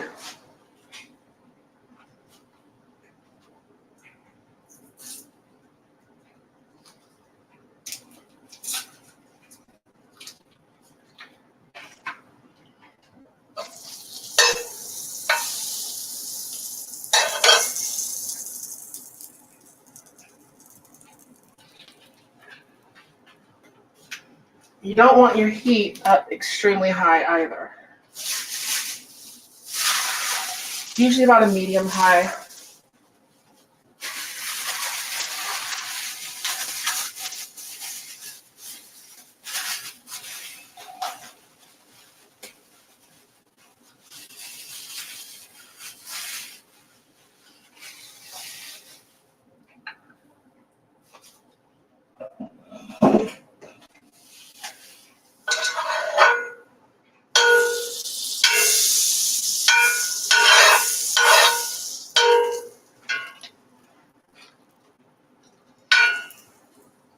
You don't want your heat up extremely high either. Usually about a medium high.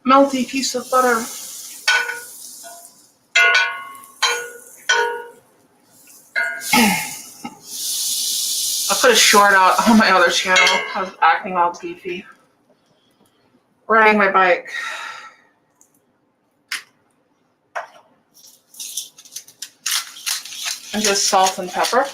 Melty piece of butter. I put a short out on my other channel. I was acting all goofy. Riding my bike. And just salt and pepper.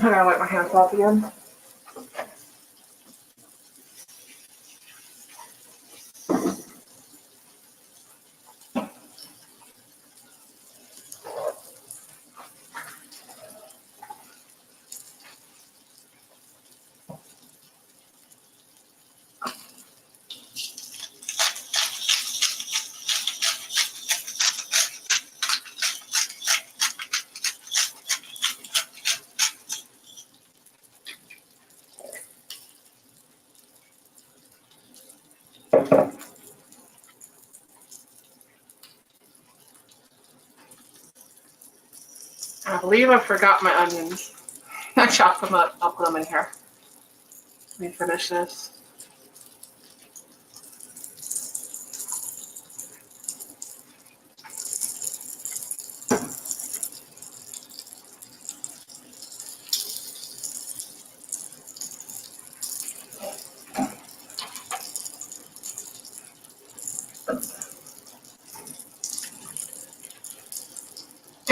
I gotta wipe my hands off again. I believe I forgot my onions. I chopped them up. I'll put them in here. Let me finish this.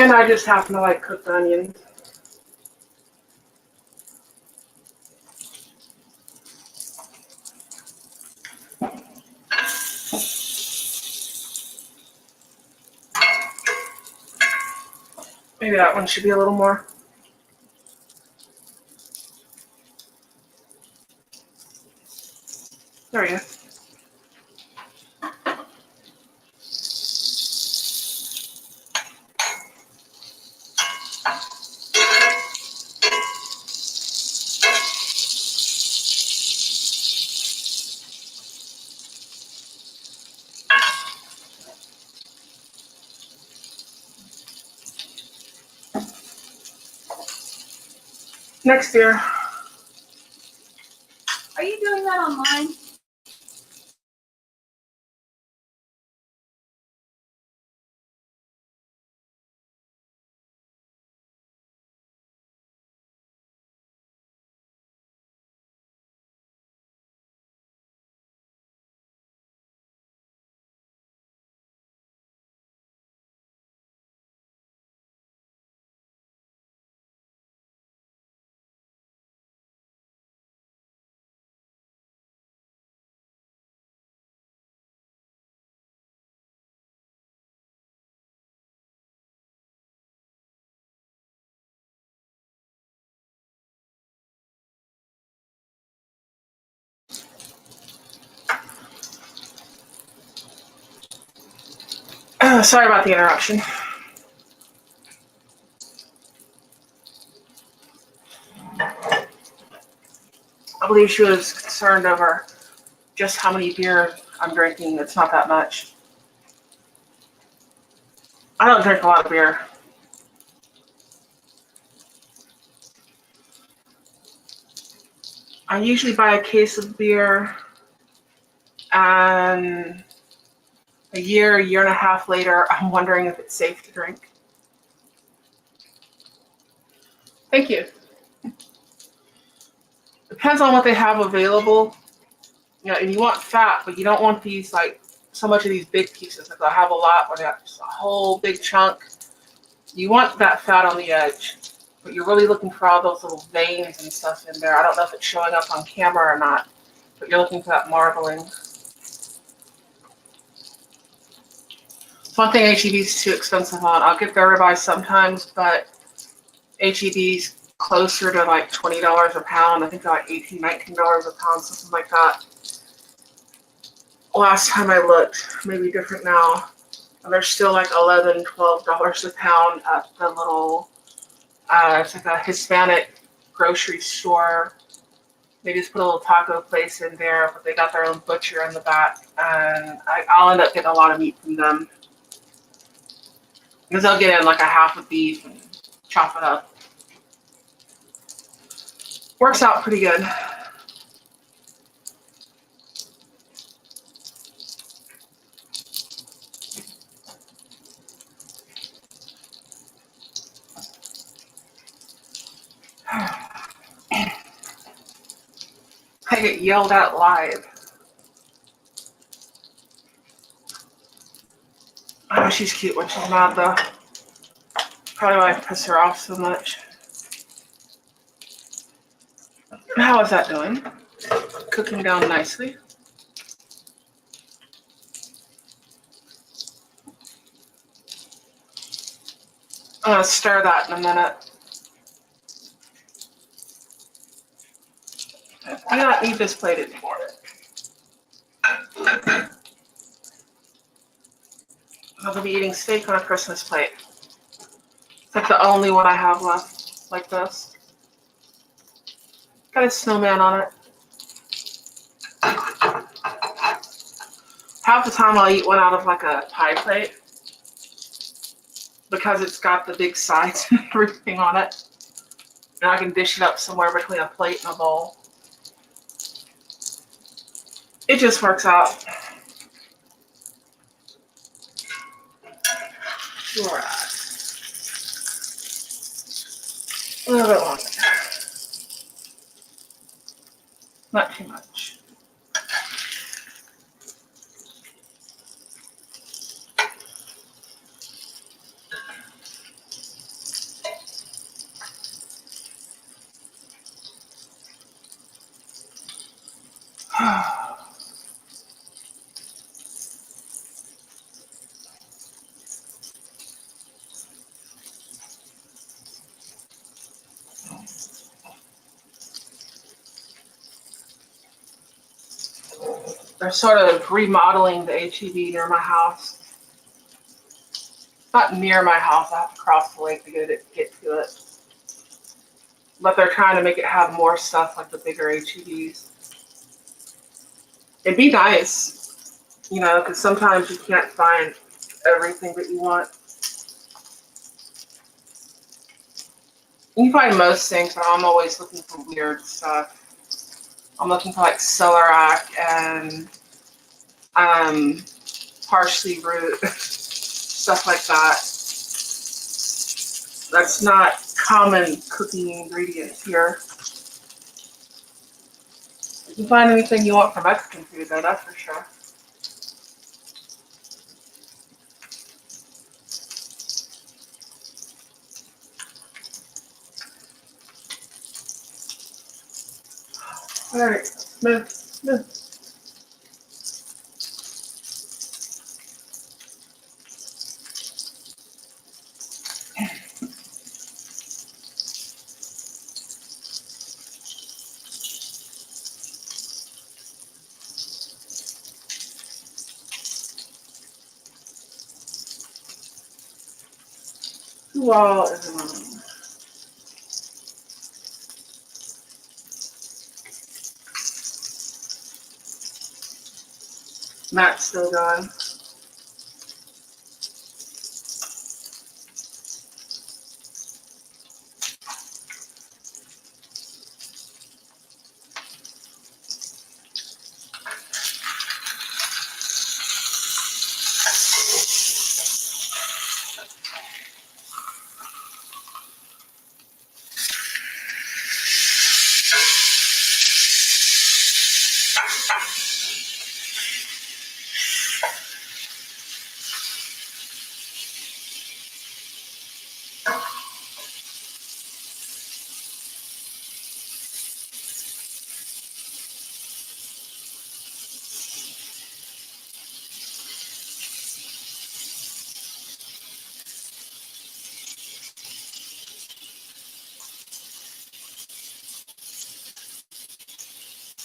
And I just happen to like cooked onions. Maybe that one should be a little more. There we go. Next beer. Are you doing that online? Sorry about the interruption. I believe she was concerned over just how many beer I'm drinking. It's not that much. I don't drink a lot of beer. I usually buy a case of beer, and a year and a half later, I'm wondering if it's safe to drink. Thank you. Depends on what they have available. You know, and you want fat, but you don't want these like so much of these big pieces. Like I have a lot where they have just a whole big chunk. You want that fat on the edge, but you're really looking for all those little veins and stuff in there. I don't know if it's showing up on camera or not, but you're looking for that marbling. One thing HEB's too expensive on. I'll get their ribeyes sometimes, but HEB's closer to like $20 a pound. I think they're like $18, $19 a pound, something like that. Last time I looked, maybe different now. And they're still like $11, $12 a pound at the little, it's like a Hispanic grocery store. They just put a little taco place in there, but they got their own butcher in the back. And I'll end up getting a lot of meat from them. Because they'll get in like a half of beef and chop it up. Works out pretty good. I get yelled at live. Oh, she's cute when she's mad though. Probably why I piss her off so much. How is that doing? Cooking down nicely. I'm gonna stir that in a minute. I do not need this plate anymore. I'm gonna be eating steak on a Christmas plate. It's like the only one I have left like this. Got a snowman on it. Half the time I'll eat one out of like a pie plate because it's got the big sides and everything on it. And I can dish it up somewhere between a plate and a bowl. It just works out. Sure. A little bit longer. Not too much. They're sort of remodeling the HEB near my house. Not near my house. I have to cross the lake to get to it. But they're trying to make it have more stuff like the bigger HEBs. It'd be nice, you know, because sometimes you can't find everything that you want. You can find most things, but I'm always looking for weird stuff. I'm looking for like celeriac and parsley root, stuff like that. That's not common cooking ingredients here. You can find anything you want for Mexican food, though, that's for sure. All right, smooth. Who all is in the room? Matt's still going.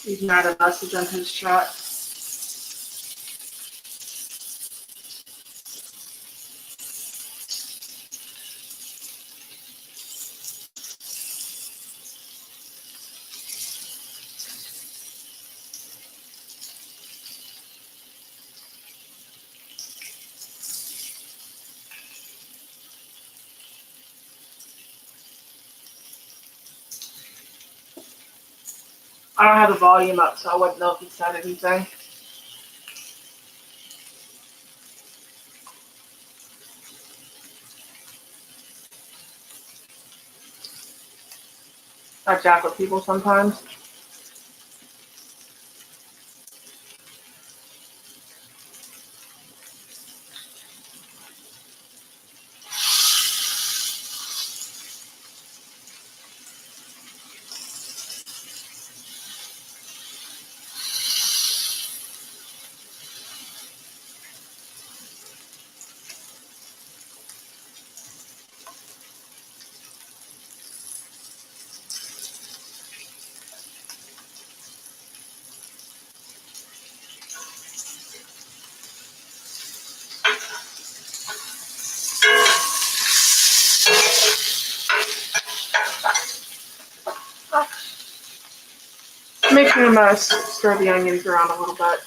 He's not a message on his chat. I don't have the volume up, so I wouldn't know if he said anything. I jack with people sometimes. Make sure to stir the onions around a little bit.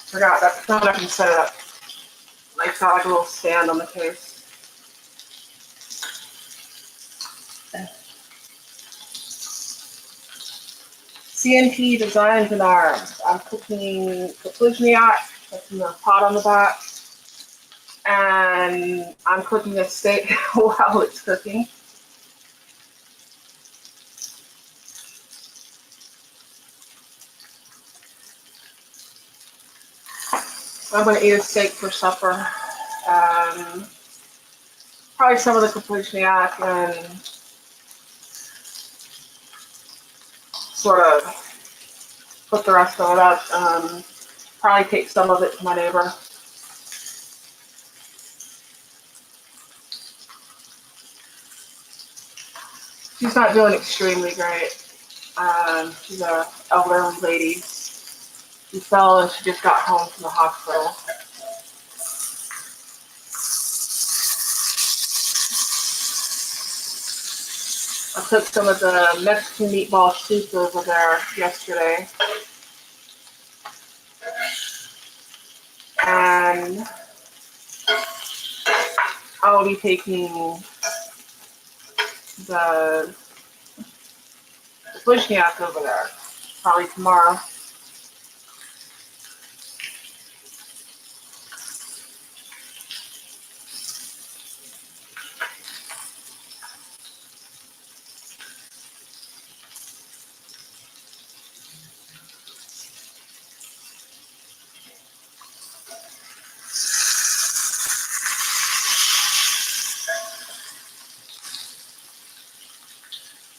Forgot that now that I can set it up. Like it's got like a little stand on the case. CNT Designs and Arms. I'm cooking kapuzniak, that's in the pot on the back. And I'm cooking a steak while it's cooking. I'm gonna eat a steak for supper. Probably some of the Kapuzniak and sort of put the rest of it up. Probably take some of it to my neighbor. She's not doing extremely great. She's a elderly lady. She fell and she just got home from the hospital. I took some of the Mexican meatball soup over there yesterday. And I'll be taking the Bushniak over there probably tomorrow.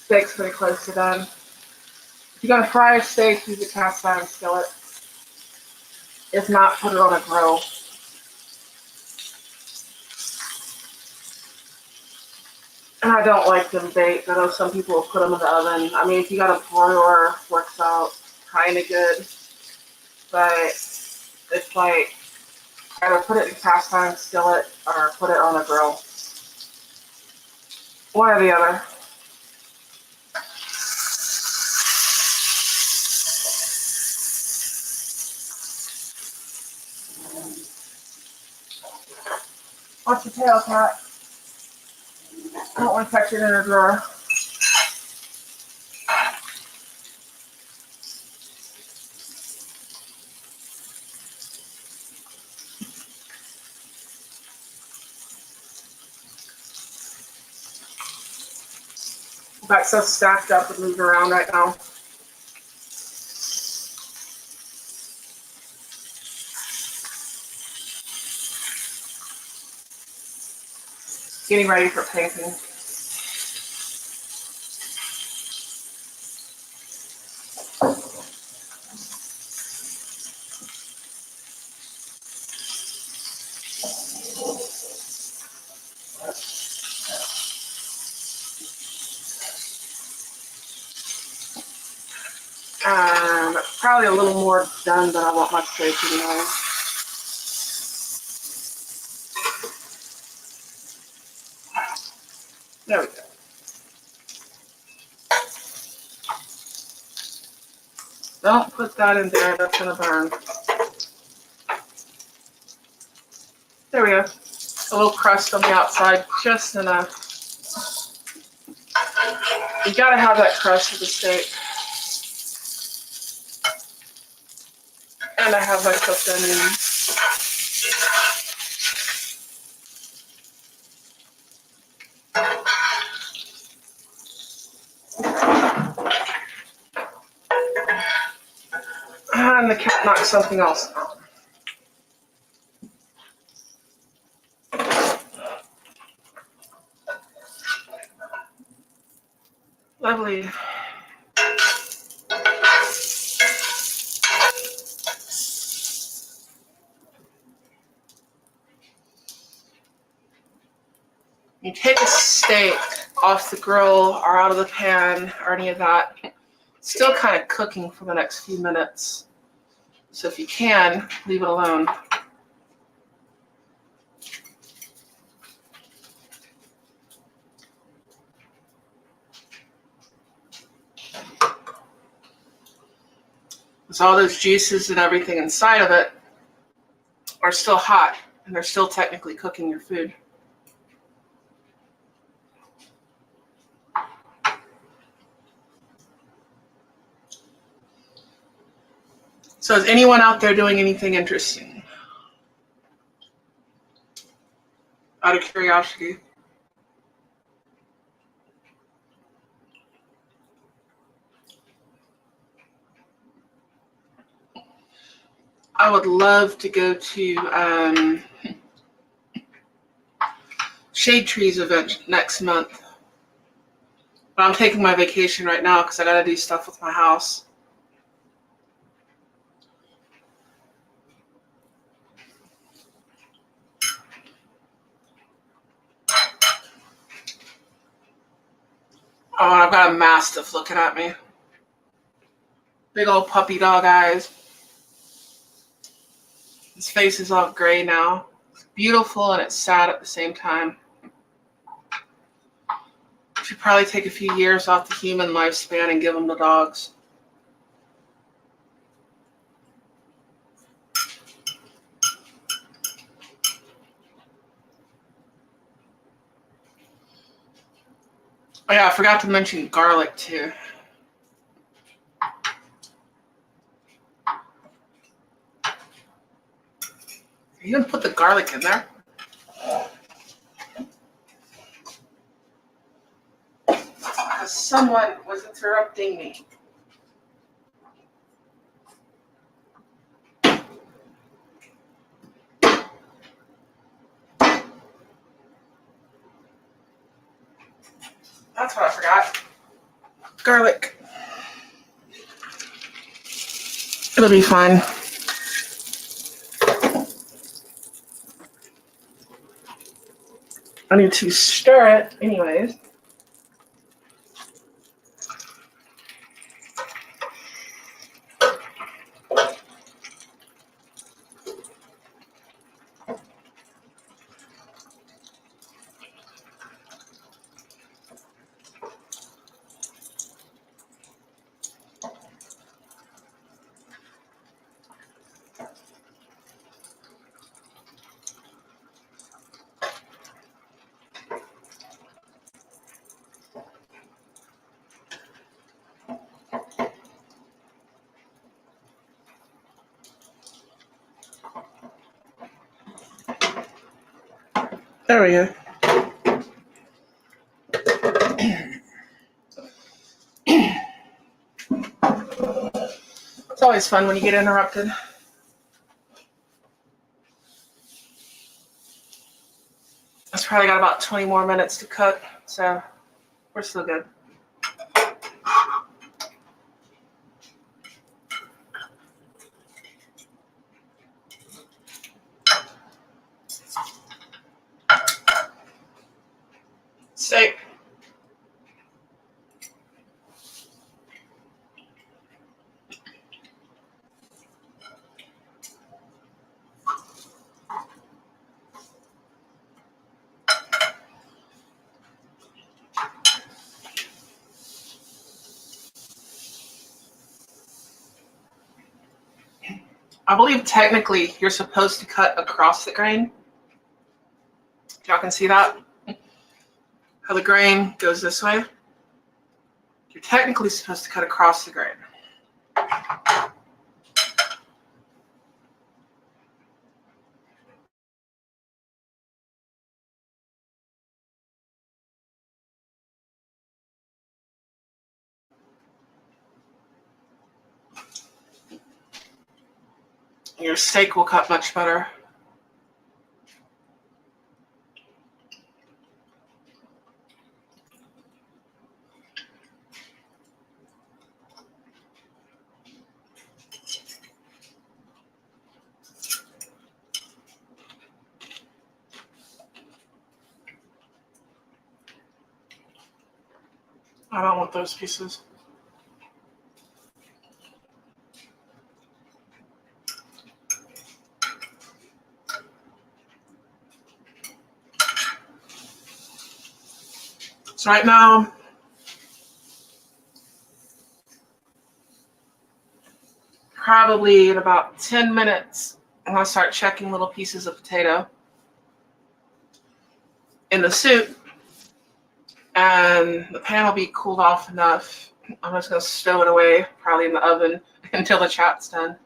Steak's pretty close to done. If you're gonna fry a steak, use a cast iron skillet. If not, put it on a grill. And I don't like them baked. I know some people will put them in the oven. I mean, if you got a broiler, works out kind of good. But it's like, either put it in a cast iron skillet or put it on a grill. One or the other. Watch your tail, cat. I don't want to touch it in a drawer. I've got stuff stacked up and moving around right now. Getting ready for painting. Probably a little more done than I want my steak anyway. There we go. Don't put that in there, that's gonna burn. There we go. A little crust on the outside, just enough. You gotta have that crust with the steak. And I have my cooked onions. And the cat knocked something else out. Lovely. You take a steak off the grill or out of the pan or any of that, it's still kind of cooking for the next few minutes. So if you can, leave it alone. Because all those juices and everything inside of it are still hot and they're still technically cooking your food. So is anyone out there doing anything interesting? Out of curiosity. I would love to go to Shade Trees event next month. But I'm taking my vacation right now because I got to do stuff with my house. Oh, and I've got a mastiff looking at me. Big old puppy dog eyes. His face is all gray now. It's beautiful and it's sad at the same time. Should probably take a few years off the human lifespan and give them to dogs. Oh yeah, I forgot to mention garlic too. Are you gonna put the garlic in there? Because someone was interrupting me. That's what I forgot. Garlic. It'll be fine. I need to stir it anyways. There we go. It's always fun when you get interrupted. It's probably got about 20 more minutes to cook, so we're still good. Steak. I believe technically you're supposed to cut across the grain. Y'all can see that? How the grain goes this way. You're technically supposed to cut across the grain. Your steak will cut much better. I don't want those pieces. So right now, probably in about 10 minutes, I'm going to start checking little pieces of potato in the soup. And the pan will be cooled off enough. I'm just going to stow it away, probably in the oven, until the chat's done.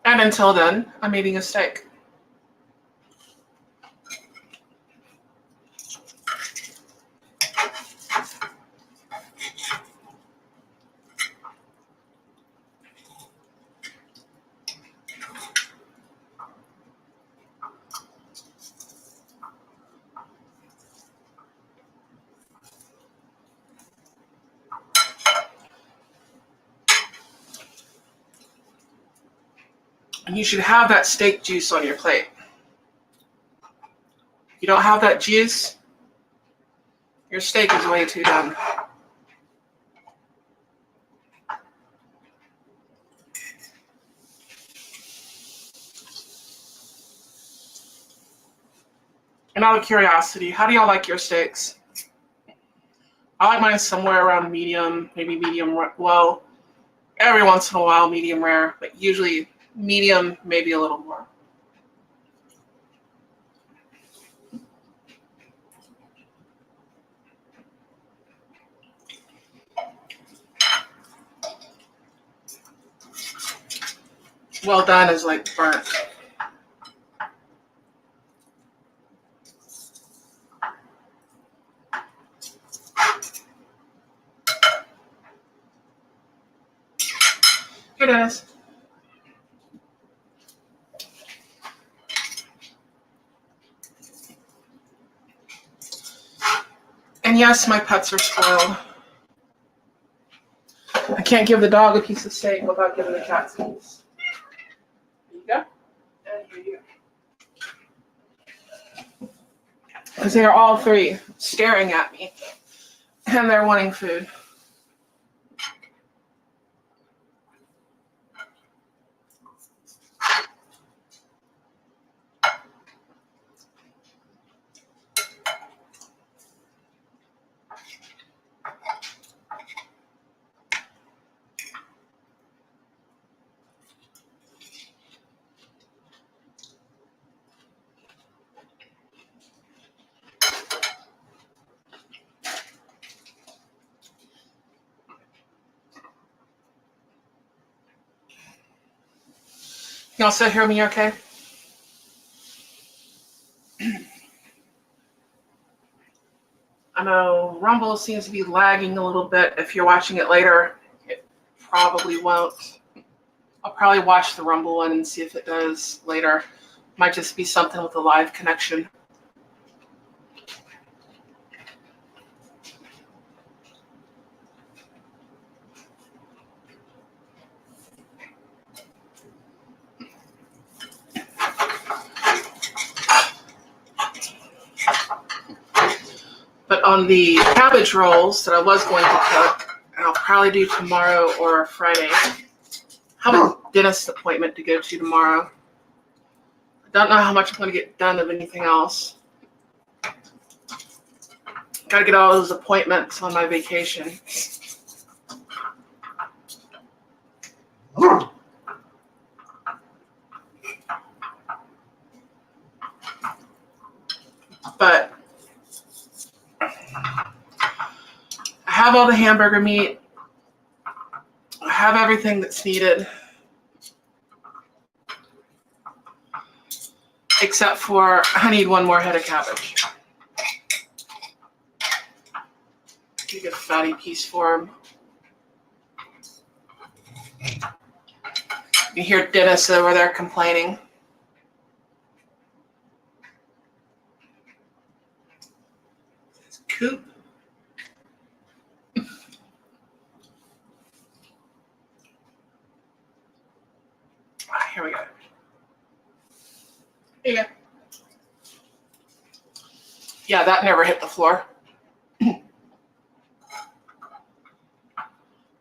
And until then, I'm eating a steak. And you should have that steak juice on your plate. If you don't have that juice, your steak is way too done. And out of curiosity, how do y'all like your steaks? I like mine somewhere around medium, maybe medium well. Every once in a while, medium rare, but usually medium, maybe a little more. Well done is like burnt. Here it is. And yes, my pets are spoiled. I can't give the dog a piece of steak without giving the cats a piece. Here you go. And here you go. Because they are all three staring at me. And they're wanting food. Y'all still hear me okay? I know Rumble seems to be lagging a little bit. If you're watching it later, it probably won't. I'll probably watch the Rumble one and see if it does later. Might just be something with a live connection. But on the cabbage rolls that I was going to cook, and I'll probably do tomorrow or Friday, I have a dentist appointment to go to tomorrow. I don't know how much I'm going to get done of anything else. Got to get all those appointments on my vacation. But I have all the hamburger meat. I have everything that's needed. Except for I need one more head of cabbage. Get a fatty piece for him. You hear Dennis over there complaining. Coop. Here we go. Here you go. Yeah, that never hit the floor.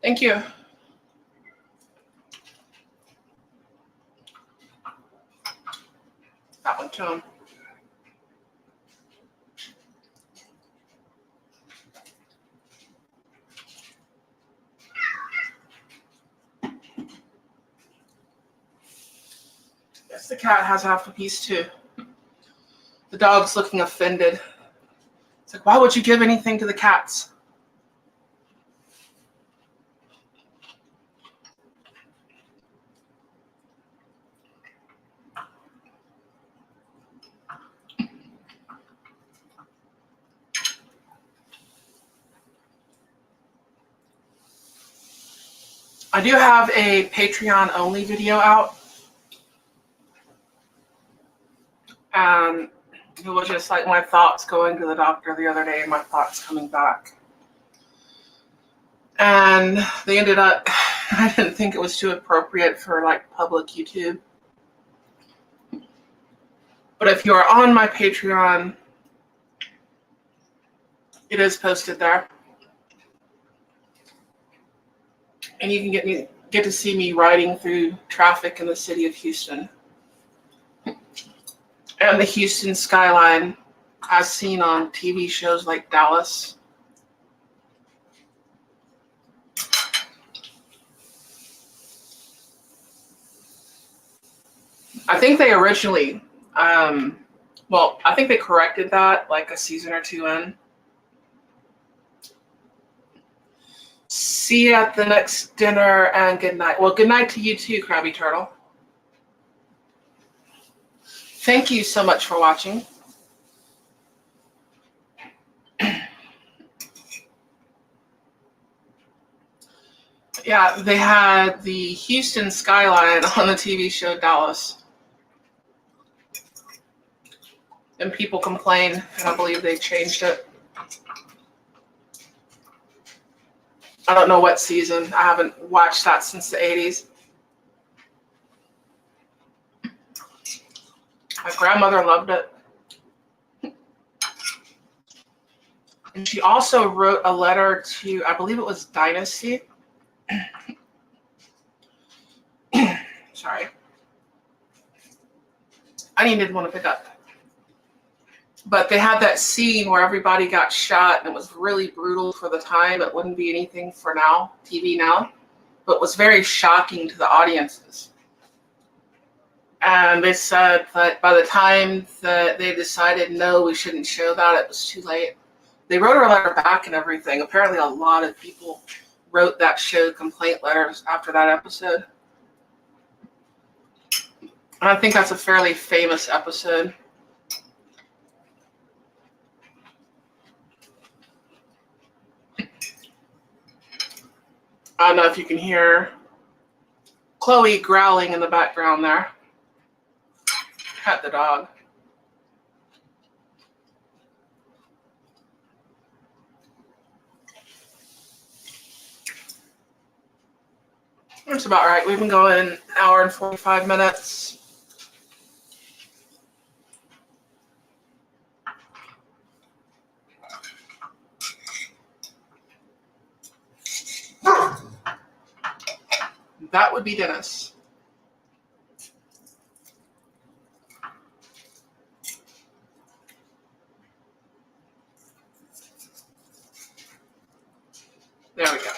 Thank you. That one to him. Yes, the cat has half a piece too. The dog's looking offended. It's like, why would you give anything to the cats? I do have a Patreon only video out. And it was just like my thoughts going to the doctor the other day, my thoughts coming back. And they ended up, I didn't think it was too appropriate for like public YouTube. But if you are on my Patreon, it is posted there. And you can get to see me riding through traffic in the city of Houston. And the Houston skyline as seen on TV shows like Dallas. I think they originally, I think they corrected that like a season or two in. See you at the next dinner and good night. Well, good night to you too, Krabby Turtle. Thank you so much for watching. Yeah, they had the Houston skyline on the TV show Dallas. And people complained, and I believe they changed it. I don't know what season. I haven't watched that since the 80s. My grandmother loved it. And she also wrote a letter to, I believe it was Dynasty. Sorry. I needed one to pick up. But they had that scene where everybody got shot and it was really brutal for the time. It wouldn't be anything for now, TV now, but was very shocking to the audiences. And they said that by the time that they decided, no, we shouldn't show that, it was too late. They wrote her letter back and everything. Apparently a lot of people wrote that show complaint letters after that episode. And I think that's a fairly famous episode. I don't know if you can hear Chloe growling in the background there. Pet the dog. That's about right. We've been going an hour and 45 minutes. That would be Dennis. There we go.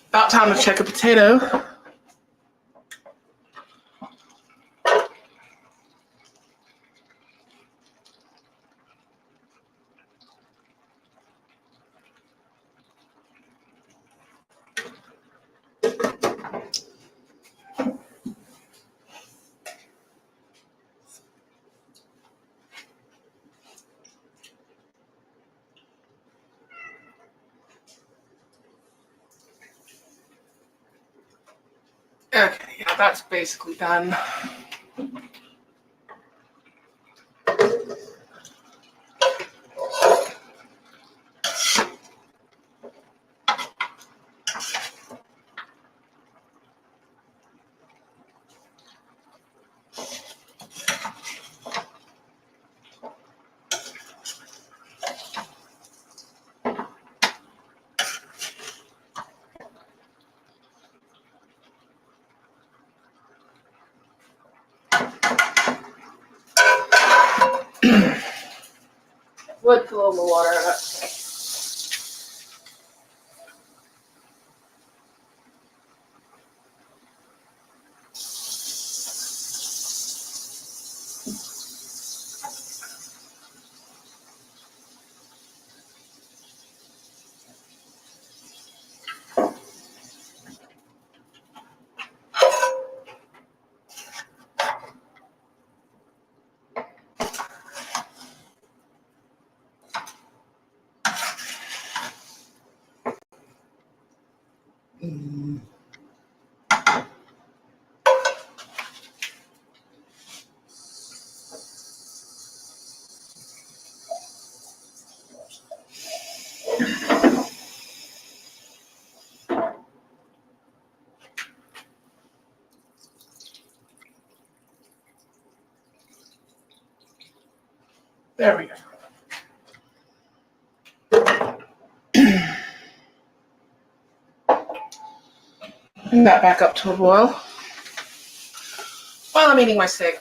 About time to check a potato. Okay, yeah, that's basically done. Would put a little more water in it. There we go. Bring that back up to a boil while I'm eating my steak.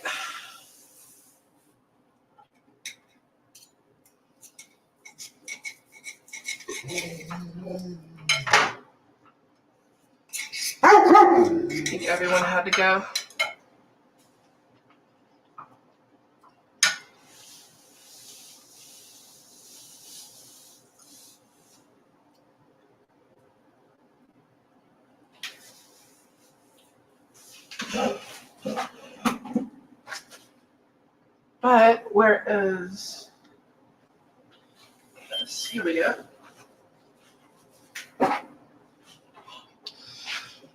I think everyone had to go. But where is this? Here we go.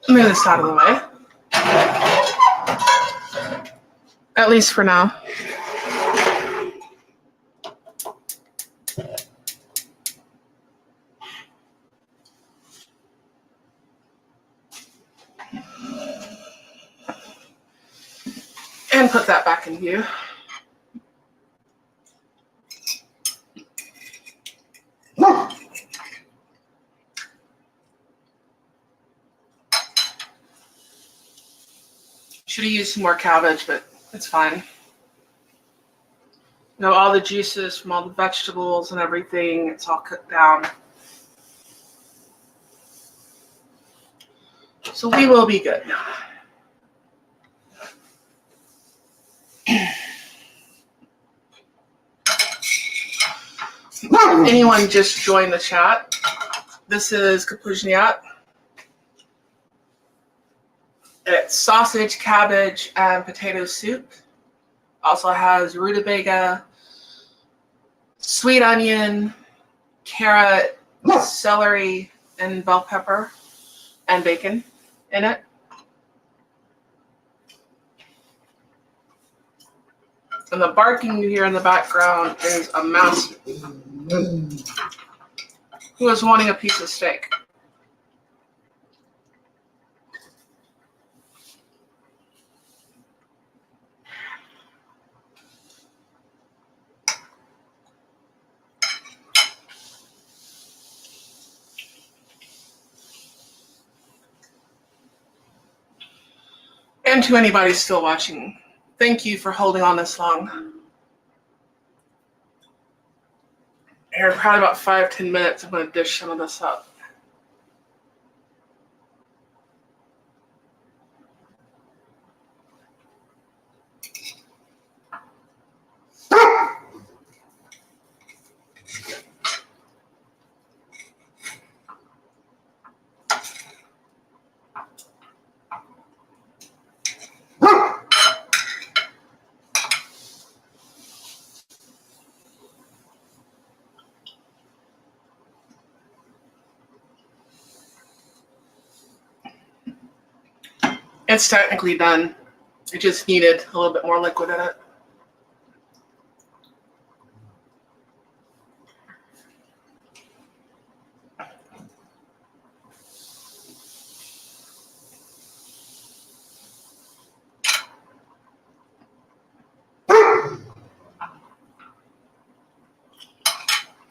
Move this out of the way. At least for now. And put that back in view. Should have used some more cabbage, but it's fine. You know, all the juices from all the vegetables and everything, it's all cooked down. So we will be good. If anyone just joined the chat, this is Kapuzniak. It's sausage, cabbage, and potato soup. Also has rutabaga, sweet onion, carrot, celery, and bell pepper, and bacon in it. And the barking you hear in the background is a mouse who is wanting a piece of steak. And to anybody still watching, thank you for holding on this long. Here, probably about 5-10 minutes, I'm going to dish some of this up. It's technically done. It just needed a little bit more liquid in it.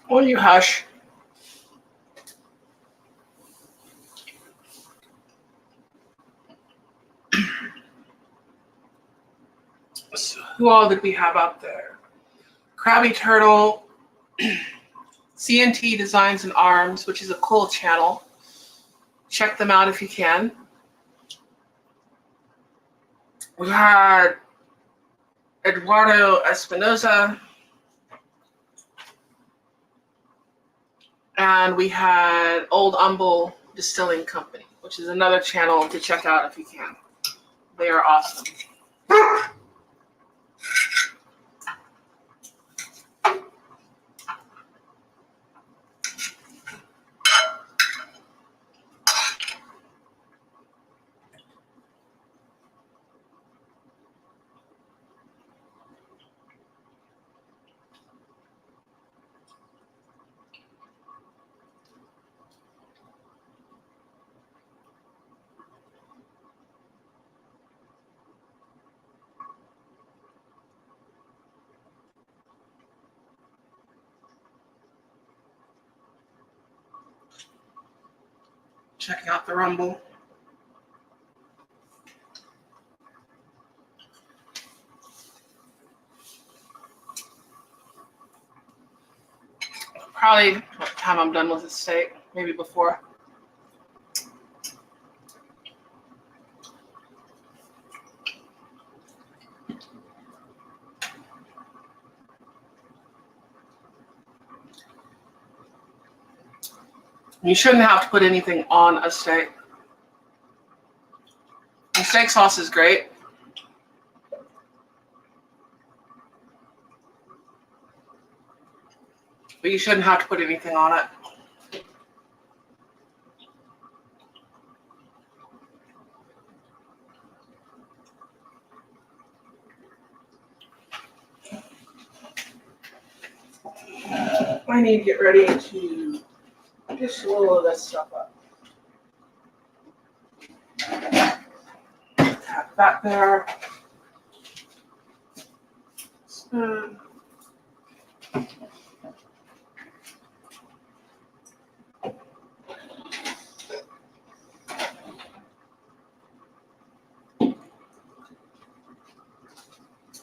Will you hush? So who all did we have out there? Krabby Turtle, CNT Designs and Arms, which is a cool channel. Check them out if you can. We had Eduardo Espinoza. And we had Old Humble Distilling Company, which is another channel to check out if you can. They are awesome. checking out the Rumble. Probably by the time I'm done with the steak, maybe before. You shouldn't have to put anything on a steak. The steak sauce is great. But you shouldn't have to put anything on it. I need to get ready to dish a little of this stuff up. Tap that there. Spoon.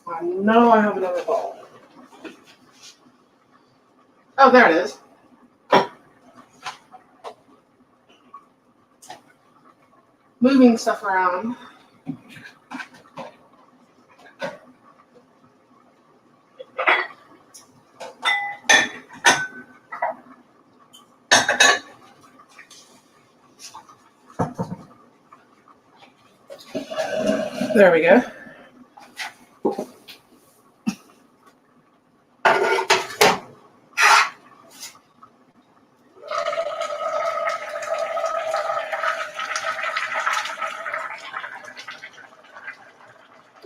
I know I have another bowl. Oh, there it is. Moving stuff around. There we go.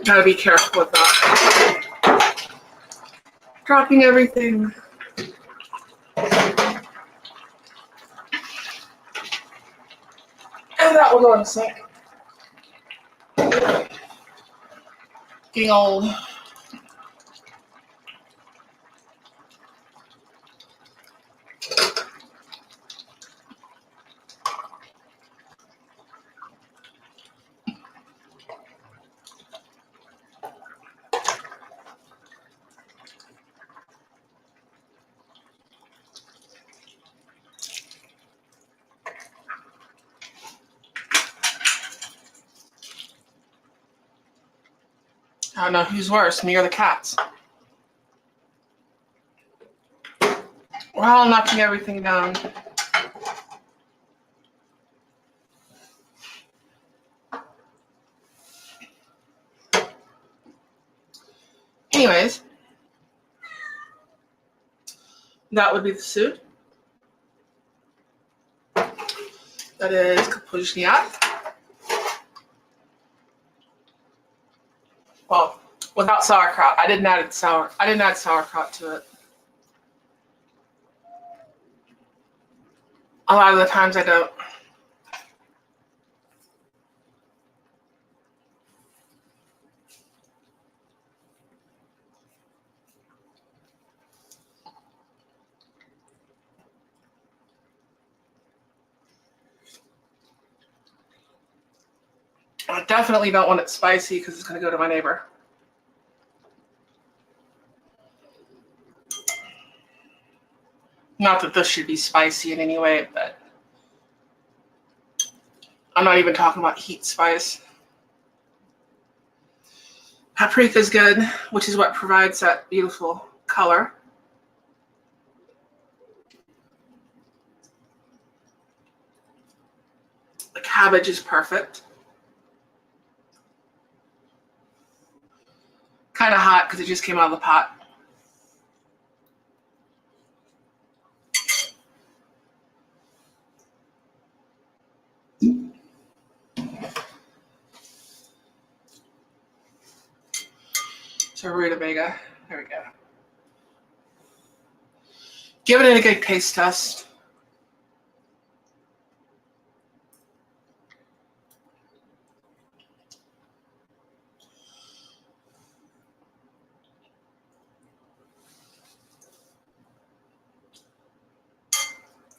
Gotta be careful with that. Dropping everything. And that will go in the sink. Getting old. I don't know who's worse, me or the cats. We're all knocking everything down. Anyways, that would be the suit. That is kapuzniak. Well, without sauerkraut. I didn't add sauerkraut to it. A lot of the times I don't. I definitely don't want it spicy because it's going to go to my neighbor. Not that this should be spicy in any way, but I'm not even talking about heat spice. Paprika is good, which is what provides that beautiful color. The cabbage is perfect. Kind of hot because it just came out of the pot. So rutabaga. There we go. Giving it a good taste test.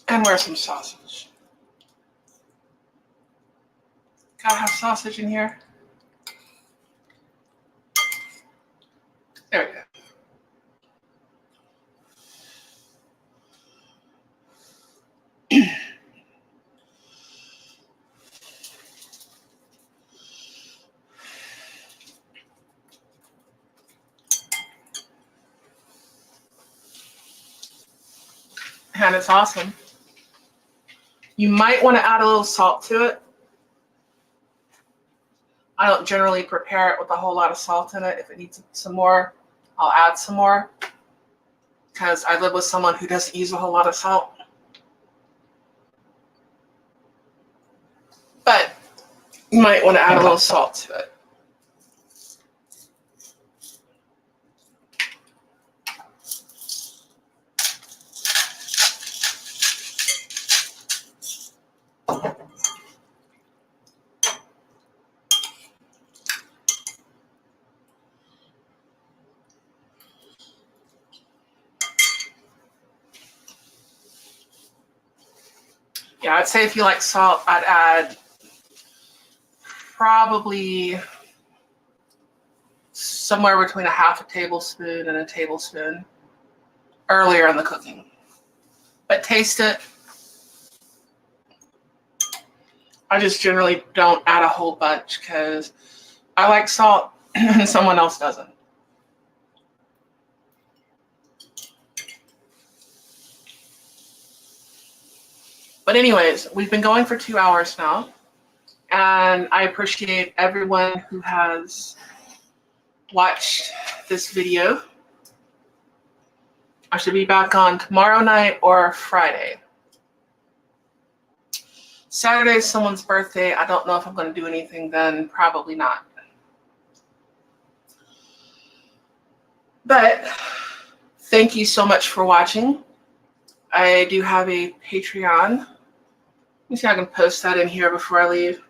And where's some sausage? Gotta have sausage in here. There we go. And it's awesome. You might want to add a little salt to it. I don't generally prepare it with a whole lot of salt in it. If it needs some more, I'll add some more, because I live with someone who doesn't use a whole lot of salt. But you might want to add a little salt to it. Yeah, I'd say if you like salt, I'd add probably somewhere between a half a tablespoon and a tablespoon earlier in the cooking. But taste it. I just generally don't add a whole bunch because I like salt and someone else doesn't. But anyways, we've been going for 2 hours now, and I appreciate everyone who has watched this video. I should be back on tomorrow night or Friday. Saturday is someone's birthday. I don't know if I'm going to do anything then. Probably not. But thank you so much for watching. I do have a Patreon. Let me see if I can post that in here before I leave.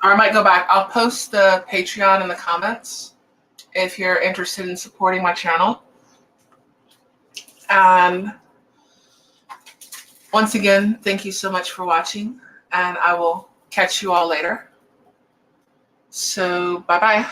Or I might go back. I'll post the Patreon in the comments if you're interested in supporting my channel. And once again, thank you so much for watching, and I will catch you all later. So, bye-bye.